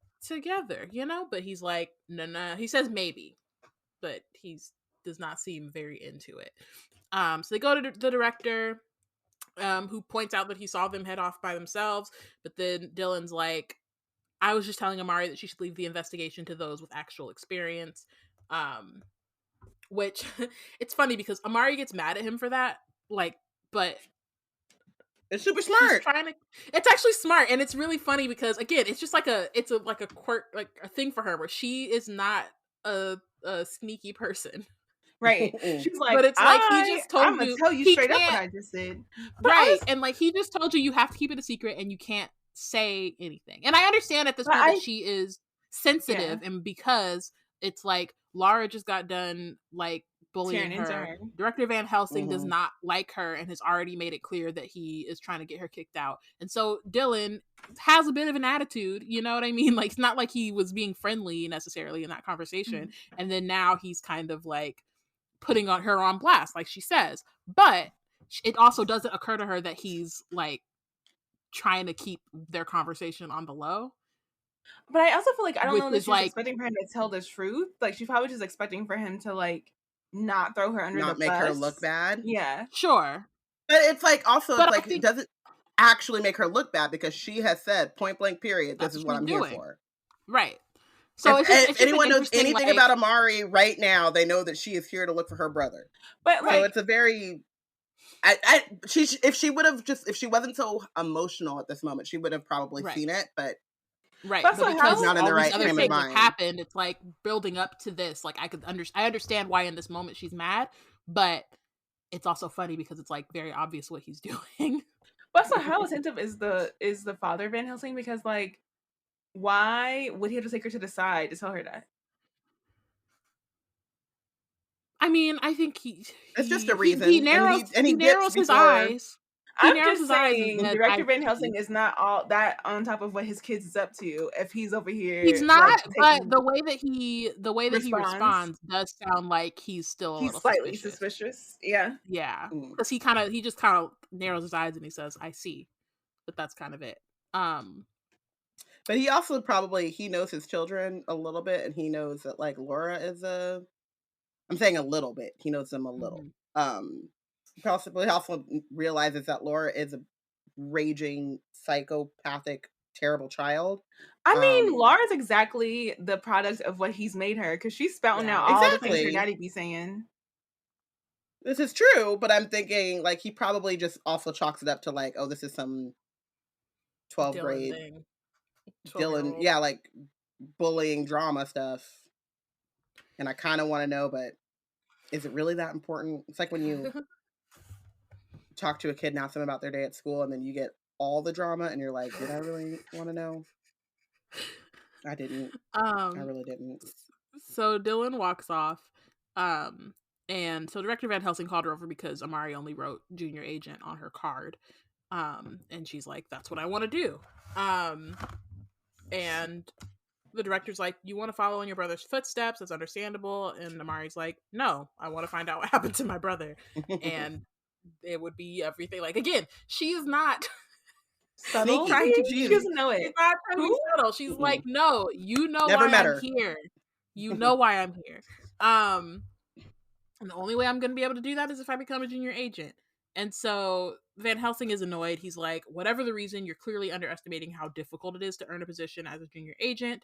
but he's like, no, he says maybe, but does not seem very into it. So they go to the director, who points out that he saw them head off by themselves, but then Dylan's like, I was just telling Amari that she should leave the investigation to those with actual experience. Which it's funny because Amari gets mad at him for that, but it's super smart. It's actually smart, and it's really funny because again, it's just like a quirk, like a thing for her where she is not a sneaky person. Right. She's like, but it's like he just told I'm gonna tell you straight up what I just said. Right. And like he just told you have to keep it a secret and you can't say anything. And I understand at this point that she is sensitive, and because it's like Laura just got done like bullying her. Director Van Helsing does not like her and has already made it clear that he is trying to get her kicked out. And so Dylan has a bit of an attitude, you know what I mean? Like it's not like he was being friendly necessarily in that conversation. And then now he's kind of like putting her on blast, like she says. But it also doesn't occur to her that he's like trying to keep their conversation on the low. But I also feel like I don't know that she's expecting for him to tell the truth. Like she's probably just expecting for him to like not throw her under the bus. Not make her look bad. Yeah. Sure. But it's like also it's like it doesn't actually make her look bad because she has said point blank period, this is what I'm here for. Right. So if anyone knows anything about Amari right now, they know that she is here to look for her brother. But so it's a very if she wasn't so emotional at this moment, she would have probably seen it, but right. But because not in the right frame of mind. Happened, it's like building up to this. Like I understand why in this moment she's mad, but it's also funny because it's like very obvious what he's doing. But so how attentive is the father Van Helsing? Because like, why would he have to take her to the side to tell her that? I mean, I think it's just a reason. He narrows his eyes. I'm just saying, Director Van Helsing is not all that on top of what his kids is up to. If he's over here, he's not. But the way that he responds does sound like he's still he's slightly suspicious. Yeah, yeah, because he just kind of narrows his eyes and he says, "I see," but that's kind of it. But he also he knows his children a little bit, and he knows that like Laura is I'm saying a little bit. He knows them a little. He also realizes that Laura is a raging, psychopathic, terrible child. I mean, Laura's exactly the product of what he's made her, because she's spouting out all the things her daddy be saying. This is true, but I'm thinking like he probably just also chalks it up to like, oh, this is some 12th grade Dylan, like bullying drama stuff. And I kind of want to know, but is it really that important? It's like when you talk to a kid and ask them about their day at school, and then you get all the drama, and you're like, did I really want to know? I didn't. I really didn't. So Dylan walks off, and so Director Van Helsing called her over because Amari only wrote junior agent on her card, and she's like, that's what I want to do. And the director's like, you want to follow in your brother's footsteps, that's understandable. And Amari's like, no, I want to find out what happened to my brother. And it would be everything. Like, again, she is not subtle. She doesn't know it. She's not trying to be subtle. She's like, no, you know Never why I'm here. You know why I'm here. And the only way I'm going to be able to do that is if I become a junior agent. And so Van Helsing is annoyed. He's like, whatever the reason, you're clearly underestimating how difficult it is to earn a position as a junior agent.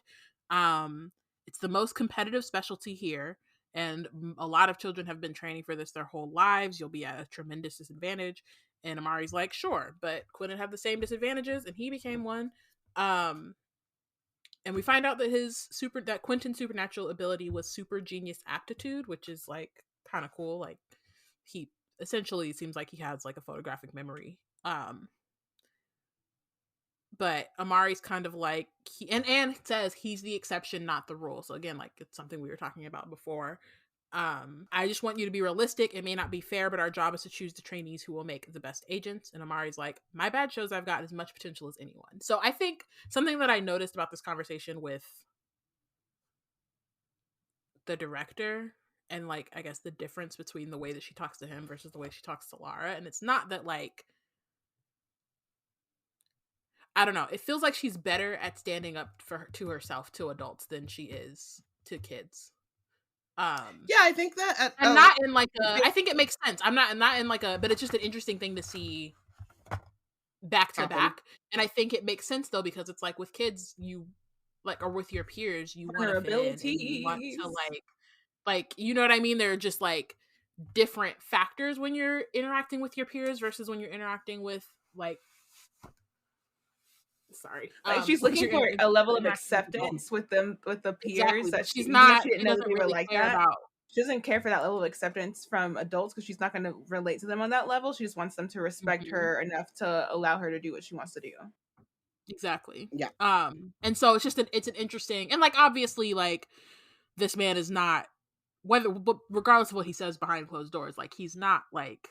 It's the most competitive specialty here. And a lot of children have been training for this their whole lives. You'll be at a tremendous disadvantage. And Amari's like, sure, but couldn't have the same disadvantages. And he became one. And we find out that that Quentin's supernatural ability was super genius aptitude, which is like kind of cool. Like he essentially seems like he has like a photographic memory. But Amari's kind of like and says he's the exception, not the rule. So again, like it's something we were talking about before. I just want you to be realistic. It may not be fair, but our job is to choose the trainees who will make the best agents. And Amari's like, my badge shows I've got as much potential as anyone. So I think something that I noticed about this conversation with the director and like, I guess the difference between the way that she talks to him versus the way she talks to Lara. And it's not that like, I don't know. It feels like she's better at standing up to herself to adults than she is to kids. Yeah, I think that and not in like I think it makes sense. I'm not in like but it's just an interesting thing to see back to back. And I think it makes sense though, because it's like with kids, you like, or with your peers, you want to fit in and you want to like, you know what I mean? They're just like different factors when you're interacting with your peers versus when you're interacting with like, like she's looking for a level of acceptance with them, with the peers, that she's not, she didn't know they were really like care that. about. She doesn't care for that level of acceptance from adults because she's not going to relate to them on that level. She just wants them to respect her enough to allow her to do what she wants to do. Exactly. Yeah. And so it's just it's an interesting, and like obviously like this man is not, but regardless of what he says behind closed doors, like he's not like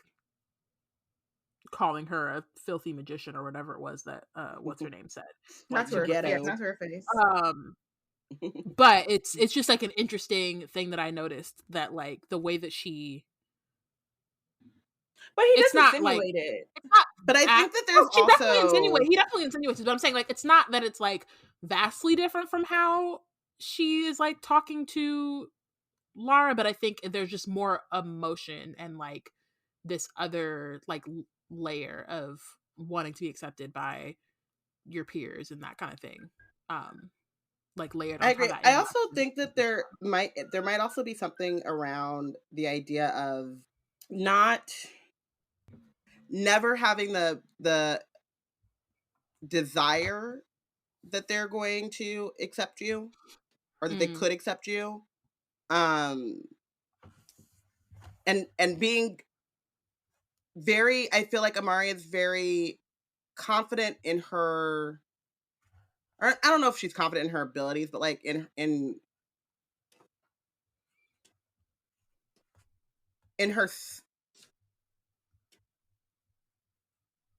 calling her a filthy magician or whatever it was that what's her name said. Not to her, not to her face. But it's just like an interesting thing that I noticed, that like the way that she. But he doesn't simulate it. But I think that there's also he definitely insinuates it. But I'm saying like it's not that it's like vastly different from how she is like talking to Lara, but I think there's just more emotion and like this other like layer of wanting to be accepted by your peers and that kind of thing. Like layered on I agree. that I also think that there might also be something around the idea of never having the desire that they're going to accept you, or that they could accept you, and being very, I feel like Amari is very confident in her, or I don't know if she's confident in her abilities, but like in her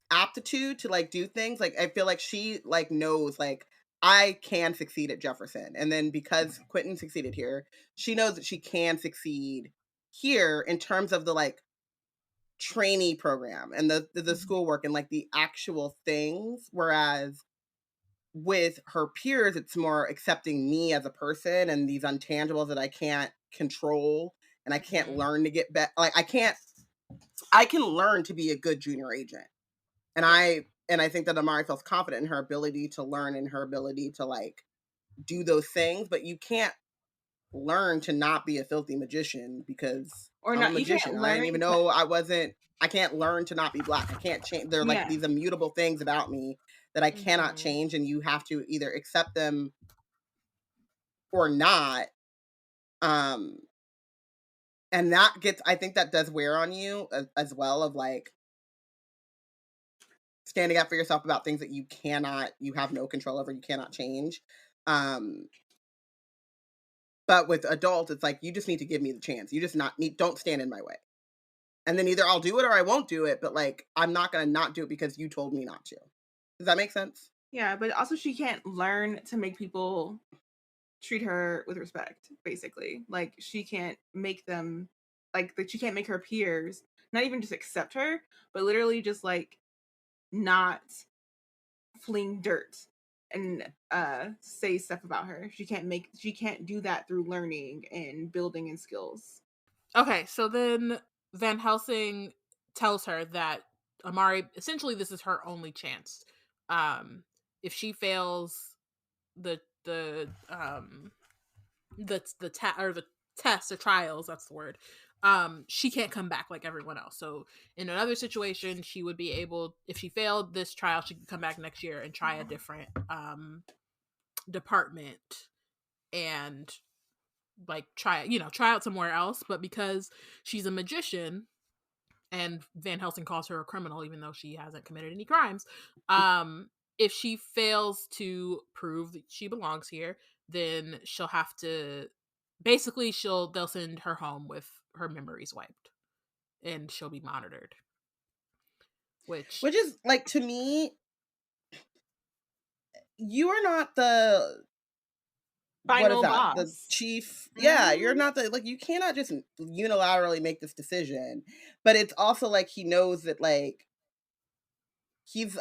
aptitude to like do things. Like I feel like she like knows like I can succeed at Jefferson, and then because Quentin succeeded here, she knows that she can succeed here in terms of the like trainee program and the schoolwork and like the actual things, whereas with her peers it's more accepting me as a person and these intangibles that I can't control and I can't learn to get better. Like I can learn to be a good junior agent, and I think that Amari feels confident in her ability to learn and her ability to like do those things, but you can't learn to not be a filthy magician because I'm a magician. I didn't even know I can't learn to not be Black. I can't change. They're like these immutable things about me that I cannot change, and you have to either accept them or not. And that I think that does wear on you as well, of like standing up for yourself about things that you have no control over, you cannot change. But with adults, it's like, you just need to give me the chance. You just don't stand in my way. And then either I'll do it or I won't do it, but like, I'm not going to not do it because you told me not to. Does that make sense? Yeah, but also she can't learn to make people treat her with respect, basically. Like, she can't make them, like, she can't make her peers not even just accept her, but literally just like not fling dirt and say stuff about her. She can't do that through learning and building and skills. Okay, so then Van Helsing tells her that Amari, essentially this is her only chance. If she fails the test or trials, that's the word, she can't come back like everyone else. So in another situation, she would be able, if she failed this trial, she could come back next year and try a different department and like try out somewhere else. But because she's a magician and Van Helsing calls her a criminal, even though she hasn't committed any crimes, if she fails to prove that she belongs here, then she'll have to basically they'll send her home with her memories wiped and she'll be monitored. Which is like, to me, you are not the final boss. The chief. Yeah, you're not the, like, you cannot just unilaterally make this decision. But it's also like he knows that, like, he's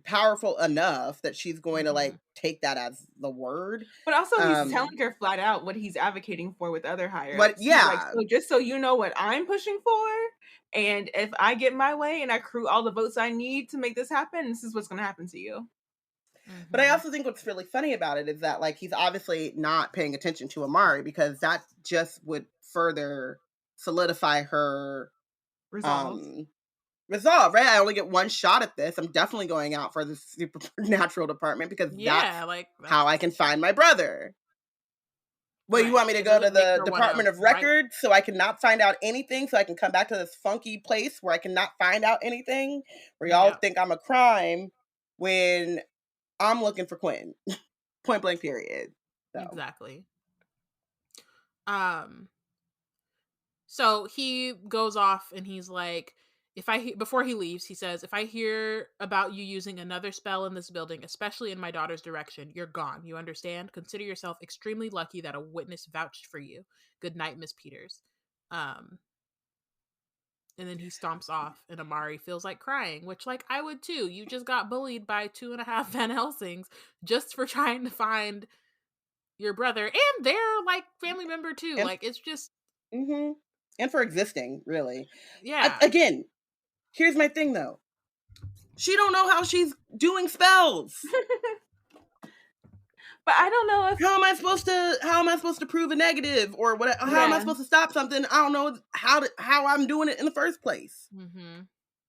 powerful enough that she's going to, like, take that as the word. But also he's telling her flat out what he's advocating for with other hires. But yeah, like, so just so you know what I'm pushing for, and if I get my way and I accrue all the votes I need to make this happen, this is what's going to happen to you. But I also think what's really funny about it is that, like, he's obviously not paying attention to Amari, because that just would further solidify her resolve, right? I only get one shot at this. I'm definitely going out for the supernatural department because that's how I can find my brother. Well, you want me to go to the Department of Records so I cannot find out anything, so I can come back to this funky place where I cannot find out anything, where y'all think I'm a crime when I'm looking for Quentin. Point blank period. So. Exactly. So he goes off and he's like, before he leaves, he says, if I hear about you using another spell in this building, especially in my daughter's direction, you're gone. You understand? Consider yourself extremely lucky that a witness vouched for you. Good night, Miss Peters. And then he stomps off and Amari feels like crying, which, like, I would too. You just got bullied by 2.5 Van Helsings just for trying to find your brother and their, like, family member too. And, like, it's just... Mm-hmm. And for existing, really. Yeah. Again, here's my thing, though. She don't know how she's doing spells. But I don't know if... How am I supposed to prove a negative, or what? How am I supposed to stop something? I don't know how I'm doing it in the first place. Mm-hmm.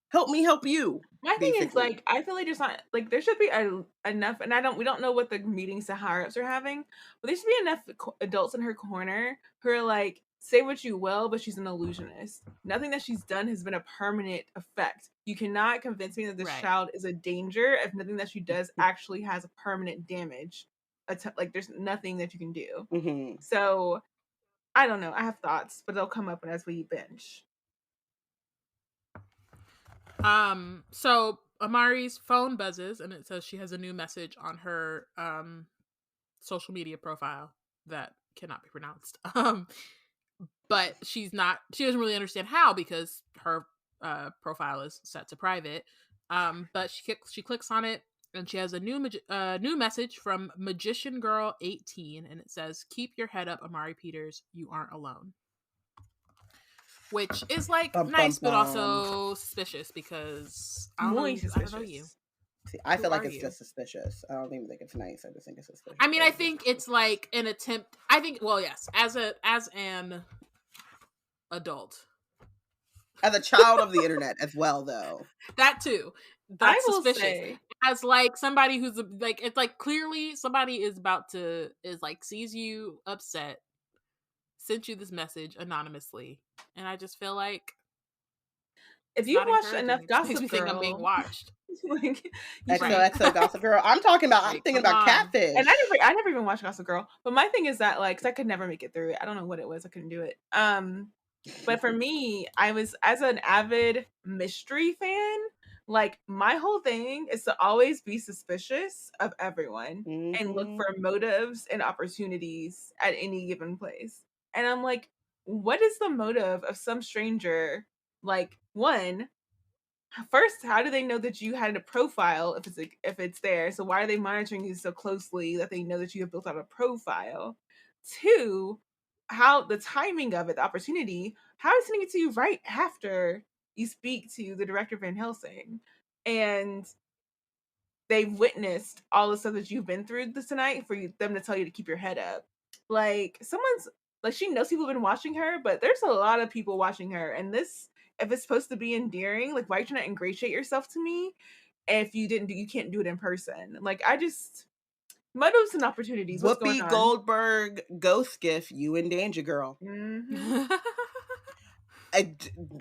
Help me help you. My thing is, like, I feel like there's not, like, there should be enough, and we don't know what the meetings the higher ups are having, but there should be enough adults in her corner who are like, say what you will, but she's an illusionist. Nothing that she's done has been a permanent effect. You cannot convince me that this child is a danger if nothing that she does actually has a permanent damage. Like, there's nothing that you can do. Mm-hmm. So, I don't know. I have thoughts, but they'll come up as we binge. So Amari's phone buzzes and it says she has a new message on her social media profile that cannot be pronounced. But she doesn't really understand how, because her profile is set to private. But she clicks on it and she has a new message from Magician Girl 18, and it says, "Keep your head up, Amari Peters. You aren't alone." Which is, like, nice, but also suspicious, because I don't know you. See, I feel like it's just suspicious. I don't even think it's nice. I just think it's suspicious. I mean, I think it's like an attempt. I think, well, yes, as an adult, as a child of the internet as well, though. That too. That's suspicious. As, like, somebody who's like, it's like clearly somebody is sees you upset, sent you this message anonymously, and I just feel like if you've watched enough Gossip Girl, think I'm being watched. Like, XOXO Gossip Girl. I'm thinking about Catfish. And I never even watched Gossip Girl. But my thing is that, like, 'cause I could never make it through it. I don't know what it was. I couldn't do it. But for me, I was, as an avid mystery fan, like, my whole thing is to always be suspicious of everyone and look for motives and opportunities at any given place. And I'm like, what is the motive of some stranger? Like, first, how do they know that you had a profile if it's there? So why are they monitoring you so closely that they know that you have built out a profile? 2, how the timing of it, the opportunity, how is sending it to you right after you speak to the director Van Helsing, and they've witnessed all the stuff that you've been through this tonight for them to tell you to keep your head up. Like, she knows people have been watching her, but there's a lot of people watching her, and this, if it's supposed to be endearing, like, why are you trying to ingratiate yourself to me if you can't do it in person? Like, I just, Motives and opportunities. What's going Whoopi on? Goldberg ghost gift, you in danger, girl. Mm-hmm.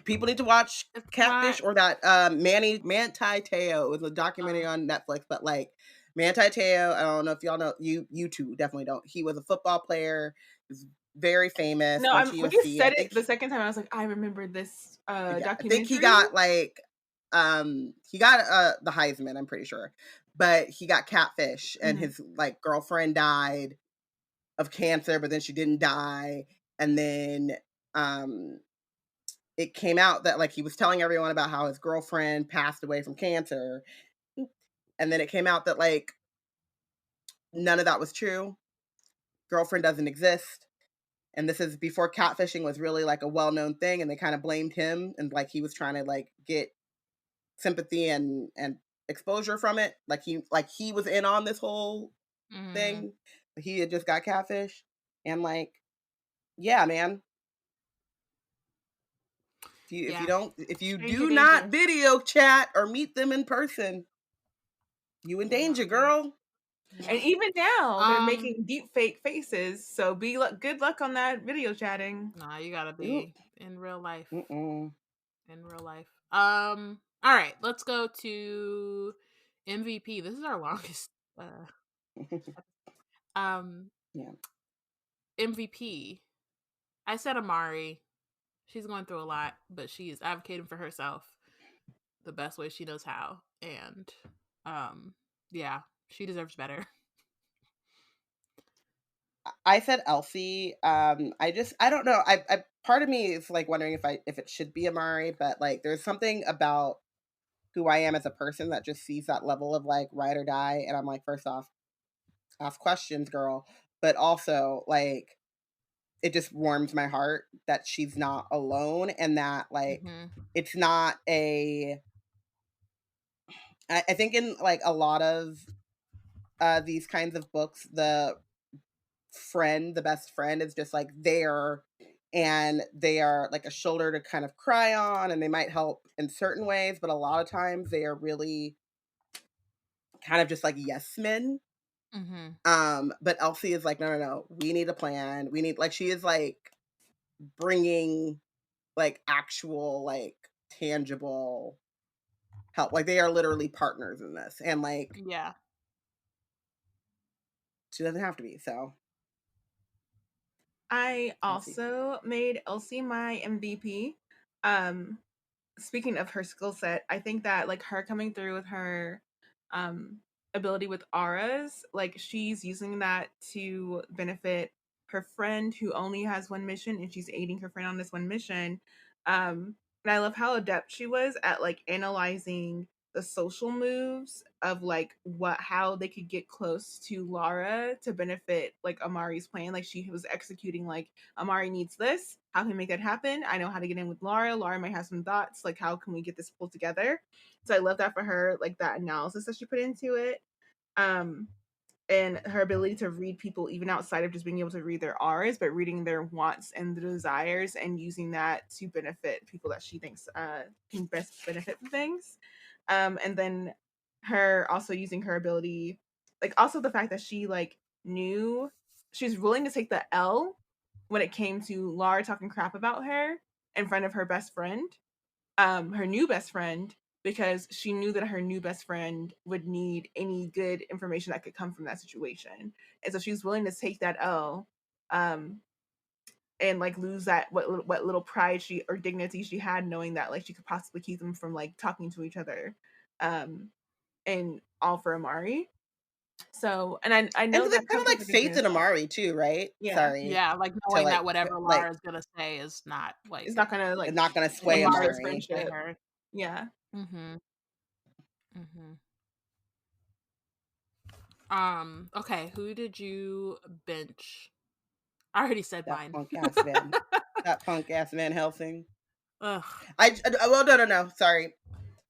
People need to watch It's Catfish not- or that Manti Te'o. It was a documentary on Netflix, but like Manti Te'o, I don't know if y'all know, you two definitely don't. He was a football player, was very famous, No, went to when you USC. said it the second time, I was like, I remember this I documentary. think he got like he got the Heisman, I'm pretty sure. But he got catfish and his like girlfriend died of cancer, but then she didn't die. And then it came out that like he was telling everyone about how his girlfriend passed away from cancer. And then it came out that like none of that was true. Girlfriend doesn't exist. And this is before catfishing was really like a well-known thing, and they kind of blamed him, and like he was trying to like get sympathy and exposure from it. Like he was in on this whole thing, but he had just got catfish. And like, yeah, man. If you do not video chat or meet them in person, you in danger, girl. And even now, they're making deep fake faces. So good luck on that video chatting. Nah, you gotta be in real life. Mm-mm. In real life. All right, let's go to MVP. This is our longest. Yeah. MVP. I said Amari. She's going through a lot, but she is advocating for herself the best way she knows how, and yeah, she deserves better. I said Elsie. I don't know. I part of me is like wondering if it should be Amari, but like there's something about who I am as a person that just sees that level of like ride or die, and I'm like, first off, ask questions, girl, but also like it just warms my heart that she's not alone, and that like it's not a. I think in like a lot of these kinds of books, the best friend is just like there, and they are like a shoulder to kind of cry on, and they might help in certain ways, but a lot of times they are really kind of just like yes men. But Elsie is like, no, we need a plan. We need, like, she is like bringing like actual like tangible help. Like they are literally partners in this, and like yeah, she doesn't have to be. So I also made Elsie my MVP. Speaking of her skill set, I think that like her coming through with her ability with auras, like she's using that to benefit her friend who only has one mission, and she's aiding her friend on this one mission. And I love how adept she was at like analyzing the social moves of like how they could get close to Lara to benefit like Amari's plan. Like she was executing like, Amari needs this. How can we make that happen? I know how to get in with Lara. Lara might have some thoughts. Like, how can we get this pulled together? So I love that for her, like that analysis that she put into it. And her ability to read people even outside of just being able to read their auras, but reading their wants and the desires and using that to benefit people that she thinks can best benefit from things. And then her also using her ability, like also the fact that she like knew she's willing to take the L when it came to Lara talking crap about her in front of her best friend, her new best friend, because she knew that her new best friend would need any good information that could come from that situation. And so she was willing to take that L, and like lose that what little pride she or dignity she had, knowing that like she could possibly keep them from like talking to each other, and all for Amari. So, and I know and that kind of like faith in Amari too, right? Yeah. Sorry. Yeah, like knowing that whatever Lara's gonna say is not like it's not gonna like it's not gonna sway Amari's Amari. friendship. Yeah. Okay, who did you bench? I already said that mine. That punk ass Van Helsing. Ugh. Well, no. Sorry,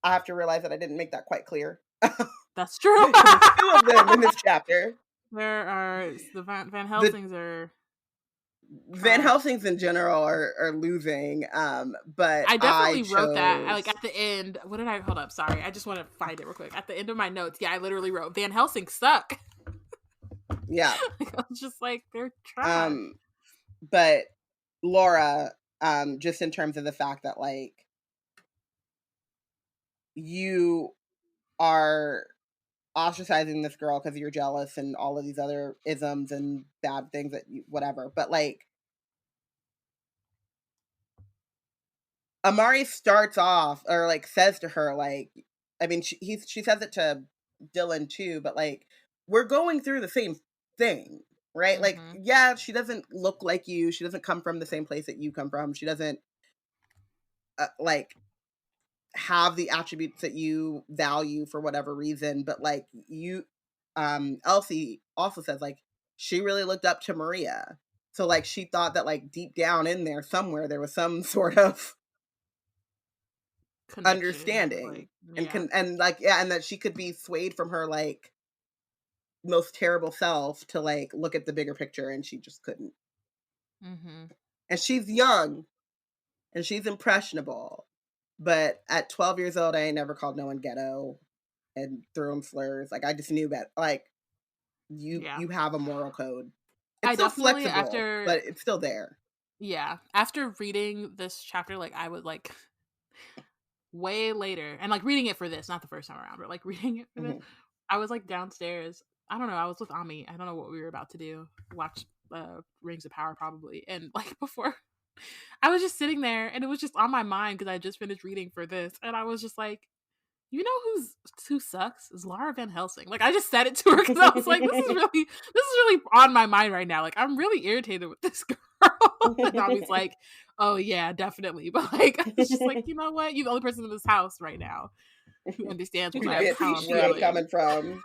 I have to realize that I didn't make that quite clear. That's true. Two of them in this chapter. There are the Van Helsings are. Van Helsings in general are losing, but I definitely wrote that. Like at the end, what did I hold up? Sorry, I just want to find it real quick. At the end of my notes, yeah, I literally wrote Van Helsing suck. Yeah. Like, I was just like, they're trash. But Laura, just in terms of the fact that like you are ostracizing this girl because you're jealous and all of these other isms and bad things that you, whatever. But like Amari starts off or like says to her, like, I mean, she says it to Dylan too, but like we're going through the same thing, right? Like, yeah, she doesn't look like you. She doesn't come from the same place that you come from. She doesn't like have the attributes that you value for whatever reason, but like you Elsie also says like she really looked up to Maria, so like she thought that like deep down in there somewhere there was some sort of understanding, like, and like, yeah, and that she could be swayed from her like most terrible self to like look at the bigger picture, and she just couldn't. And she's young and she's impressionable, but at 12 years old I ain't never called no one ghetto and threw him slurs. Like I just knew that like you have a moral code. It's still flexible, but it's still there. Yeah, after reading this chapter, like I would like way later, and like reading it for this, not the first time around, but like reading it for this, I was like downstairs. I don't know. I was with Ami. I don't know what we were about to do. Watch Rings of Power probably, and like before, I was just sitting there, and it was just on my mind because I just finished reading for this, and I was just like, you know who sucks is Lara Van Helsing. Like I just said it to her because I was like, this is really on my mind right now. Like I'm really irritated with this girl. And Ami's like, oh yeah, definitely. But like I was just like, you know what? You're the only person in this house right now who understands where I'm coming from.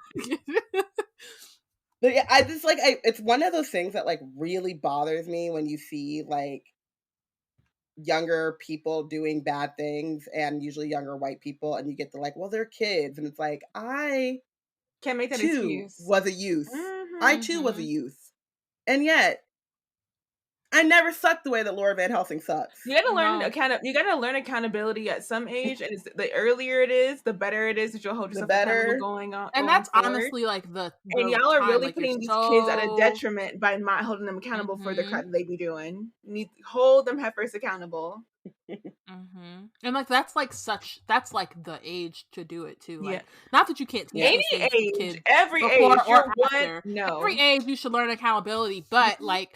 But yeah, I just like it's one of those things that like really bothers me when you see like younger people doing bad things, and usually younger white people, and you get the like, well, they're kids, and it's like I can't make that too excuse. was a youth. I too was a youth, and yet I never sucked the way that Laura Van Helsing sucks. You gotta learn you gotta learn accountability at some age, and the earlier it is, the better it is that you'll hold yourself accountable going on. And that's honestly like the and y'all are really like putting these kids at a detriment by not holding them accountable for the crap that they be doing. You need to hold them heifers accountable. And like that's like the age to do it too. Like not that you can't teach any age, kids every age, every age you should learn accountability, but like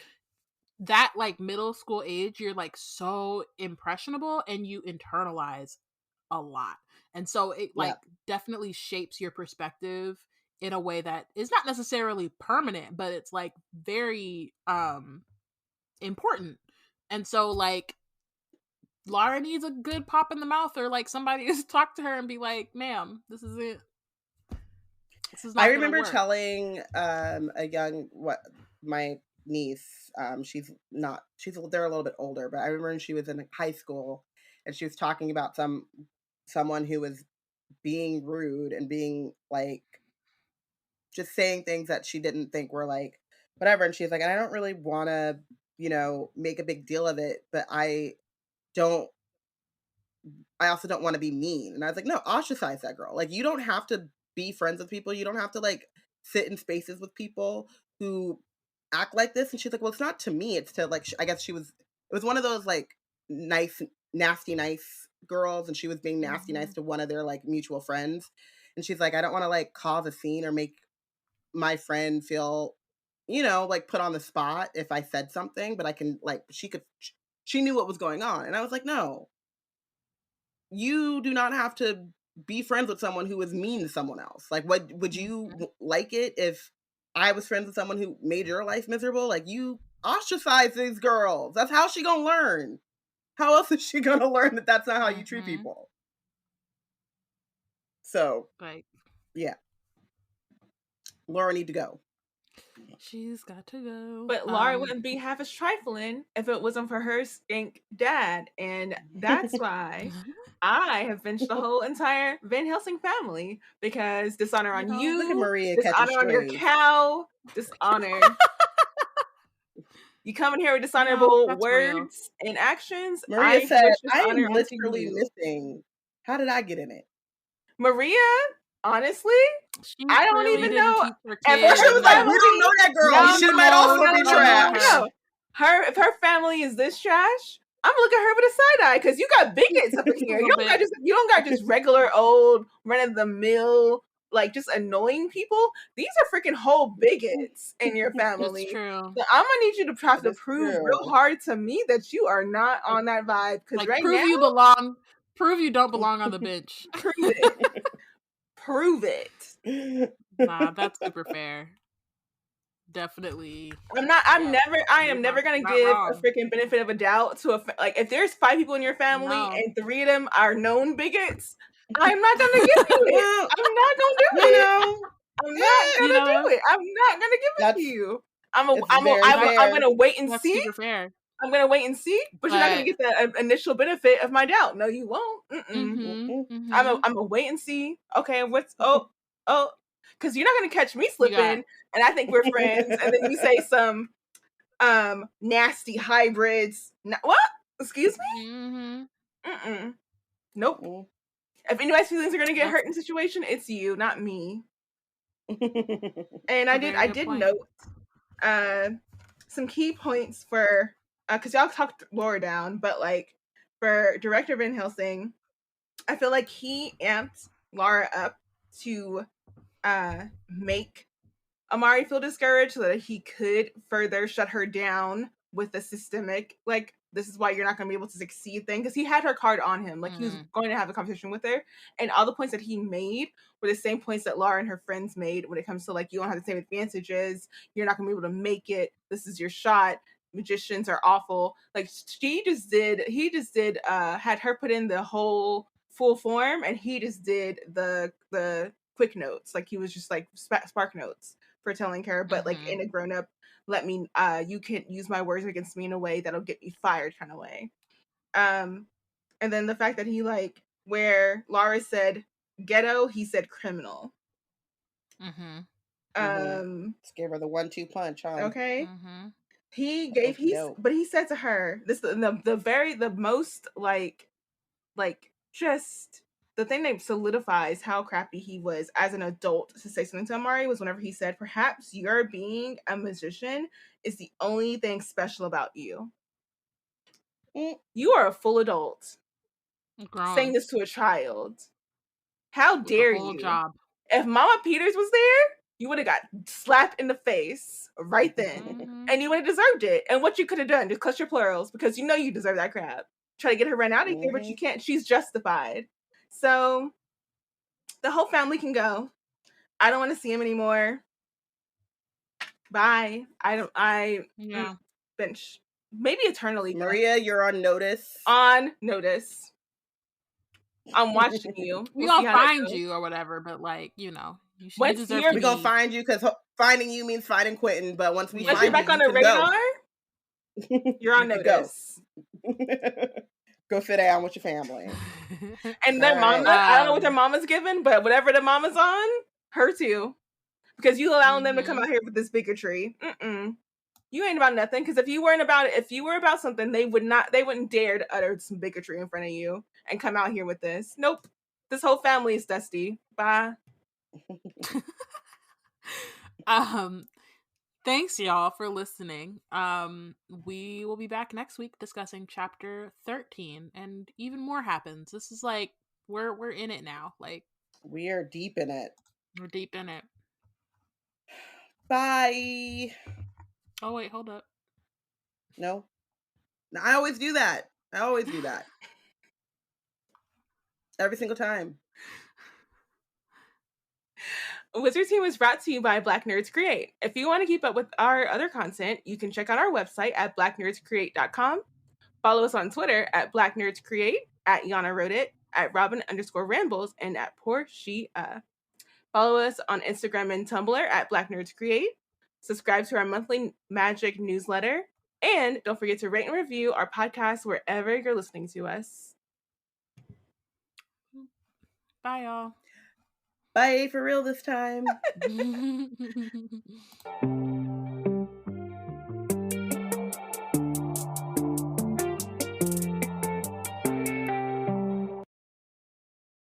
that like middle school age, you're like so impressionable and you internalize a lot, and so it like definitely shapes your perspective in a way that is not necessarily permanent, but it's like very important. And so like Lara needs a good pop in the mouth, or like somebody to talk to her and be like, ma'am, this is it. This is not I remember work. telling my niece, they're a little bit older, but I remember when she was in high school and she was talking about someone who was being rude and being like just saying things that she didn't think were like whatever, and she's like, I don't really want to, make a big deal of it, but I also don't want to be mean. And I was like, no, ostracize that girl. Like, you don't have to be friends with people. You don't have to like sit in spaces with people who act like this. And she's like, well, it's not to me. It's to like, I guess it was one of those like nice, nasty, nice girls. And she was being nasty, nice to one of their like mutual friends. And she's like, I don't want to like cause a scene or make my friend feel, like put on the spot if I said something, but I can like, she knew what was going on. And I was like, no, you do not have to be friends with someone who is mean to someone else. Like, what would you like it if I was friends with someone who made your life miserable? Like, you ostracize these girls. That's how she gonna learn. How else is she gonna learn that that's not how you treat people? So, yeah. Laura need to go. She's got to go. But Laura wouldn't be half as trifling if it wasn't for her stink dad. And that's why I have benched the whole entire Van Helsing family, because dishonor on you, look at Maria, dishonor on your cow, dishonor. You come in here with dishonorable words and actions. Maria said, I am literally missing. How did I get in it? Maria, honestly, She I don't clearly even didn't know. teach her And kids. Portia was like, family, we don't know that girl. no, She might also be trash. no. If her family is this trash, I'm gonna look at her with a side eye because you got bigots up in here. You don't got just regular old run of the mill like just annoying people. These are freaking whole bigots in your family. It's true. So I'm gonna need you to have to prove real hard to me that you are not on that vibe. Because Like, right prove now, you belong. Prove you don't belong on the bench. prove it. Prove it. Nah, that's super fair. Definitely. I am never gonna not give wrong. a freaking benefit of a doubt to like if there's 5 people in your family No. and 3 of them are known bigots, I'm not gonna give you it. I'm not gonna do it. I'm not gonna do it. I'm not gonna give it to you. I'm gonna wait and see. Super fair. I'm gonna wait and see, but you're not gonna get the initial benefit of my doubt. No, you won't. I'm gonna wait and see. Okay, what's because you're not gonna catch me slipping, and I think we're friends, and then you say some nasty hybrids. What? Excuse me? Nope. If anybody's feelings are gonna get hurt in the situation, it's you, not me. And I did note some key points for because y'all talked Laura down, but like for director Van Helsing, I feel like he amped Laura up to make Amari feel discouraged so that he could further shut her down with the systemic, like, this is why you're not going to be able to succeed thing. Because he had her card on him. Like, he was going to have a conversation with her. And all the points that he made were the same points that Laura and her friends made when it comes to, like, you don't have the same advantages. You're not going to be able to make it. This is your shot. Magicians are awful. Like, he just did, had her put in the whole full form, and he just did the quick notes. Like, he was just, like, spark notes for telling her, but like in a grown-up, you can't use my words against me in a way that'll get me fired kind of way. And then the fact that he, like, where Laura said ghetto, he said criminal. Just gave her the 1-2 punch, huh? Okay. But he said to her this, the most like just the thing that solidifies how crappy he was as an adult to say something to Amari was whenever he said, perhaps your being a magician is the only thing special about you. You are a full adult saying this to a child. How dare you? Job. If Mama Peters was there, you would have got slapped in the face right then. And you would have deserved it. And what you could have done, just clutch your plurals, because you know you deserve that crap. Try to get her run out of here, but you can't. She's justified. So the whole family can go. I don't want to see him anymore. Bye. Bench. Maybe eternally. Maria, you're on notice. On notice. I'm watching you. We're gonna find you or whatever, but like, you know, you deserve to be. We're gonna find you because finding you means finding Quentin, but once we find you're back on the radar, you're on notice. Go sit down with your family. And their mama, I don't know what their mama's giving, but whatever the mama's on, her too. Because you allowing them to come out here with this bigotry. You ain't about nothing. Because if you were about something, they wouldn't dare to utter some bigotry in front of you and come out here with this. Nope. This whole family is dusty. Bye. Thanks y'all for listening. We will be back next week discussing chapter 13, and even more happens. This is like we're in it now. Like, we are deep in it. We're deep in it. Bye. Oh wait, hold up. No, I always do that. Every single time. Wizard Team is brought to you by Black Nerds Create. If you want to keep up with our other content, you can check out our website at blacknerdscreate.com. Follow us on Twitter at Black Nerds Create, at Yana Wrote It, at Robyn_Rambles, and at Porshèa. Follow us on Instagram and Tumblr at Black Nerds Create. Subscribe to our monthly magic newsletter. And don't forget to rate and review our podcast wherever you're listening to us. Bye, y'all. Bye for real this time.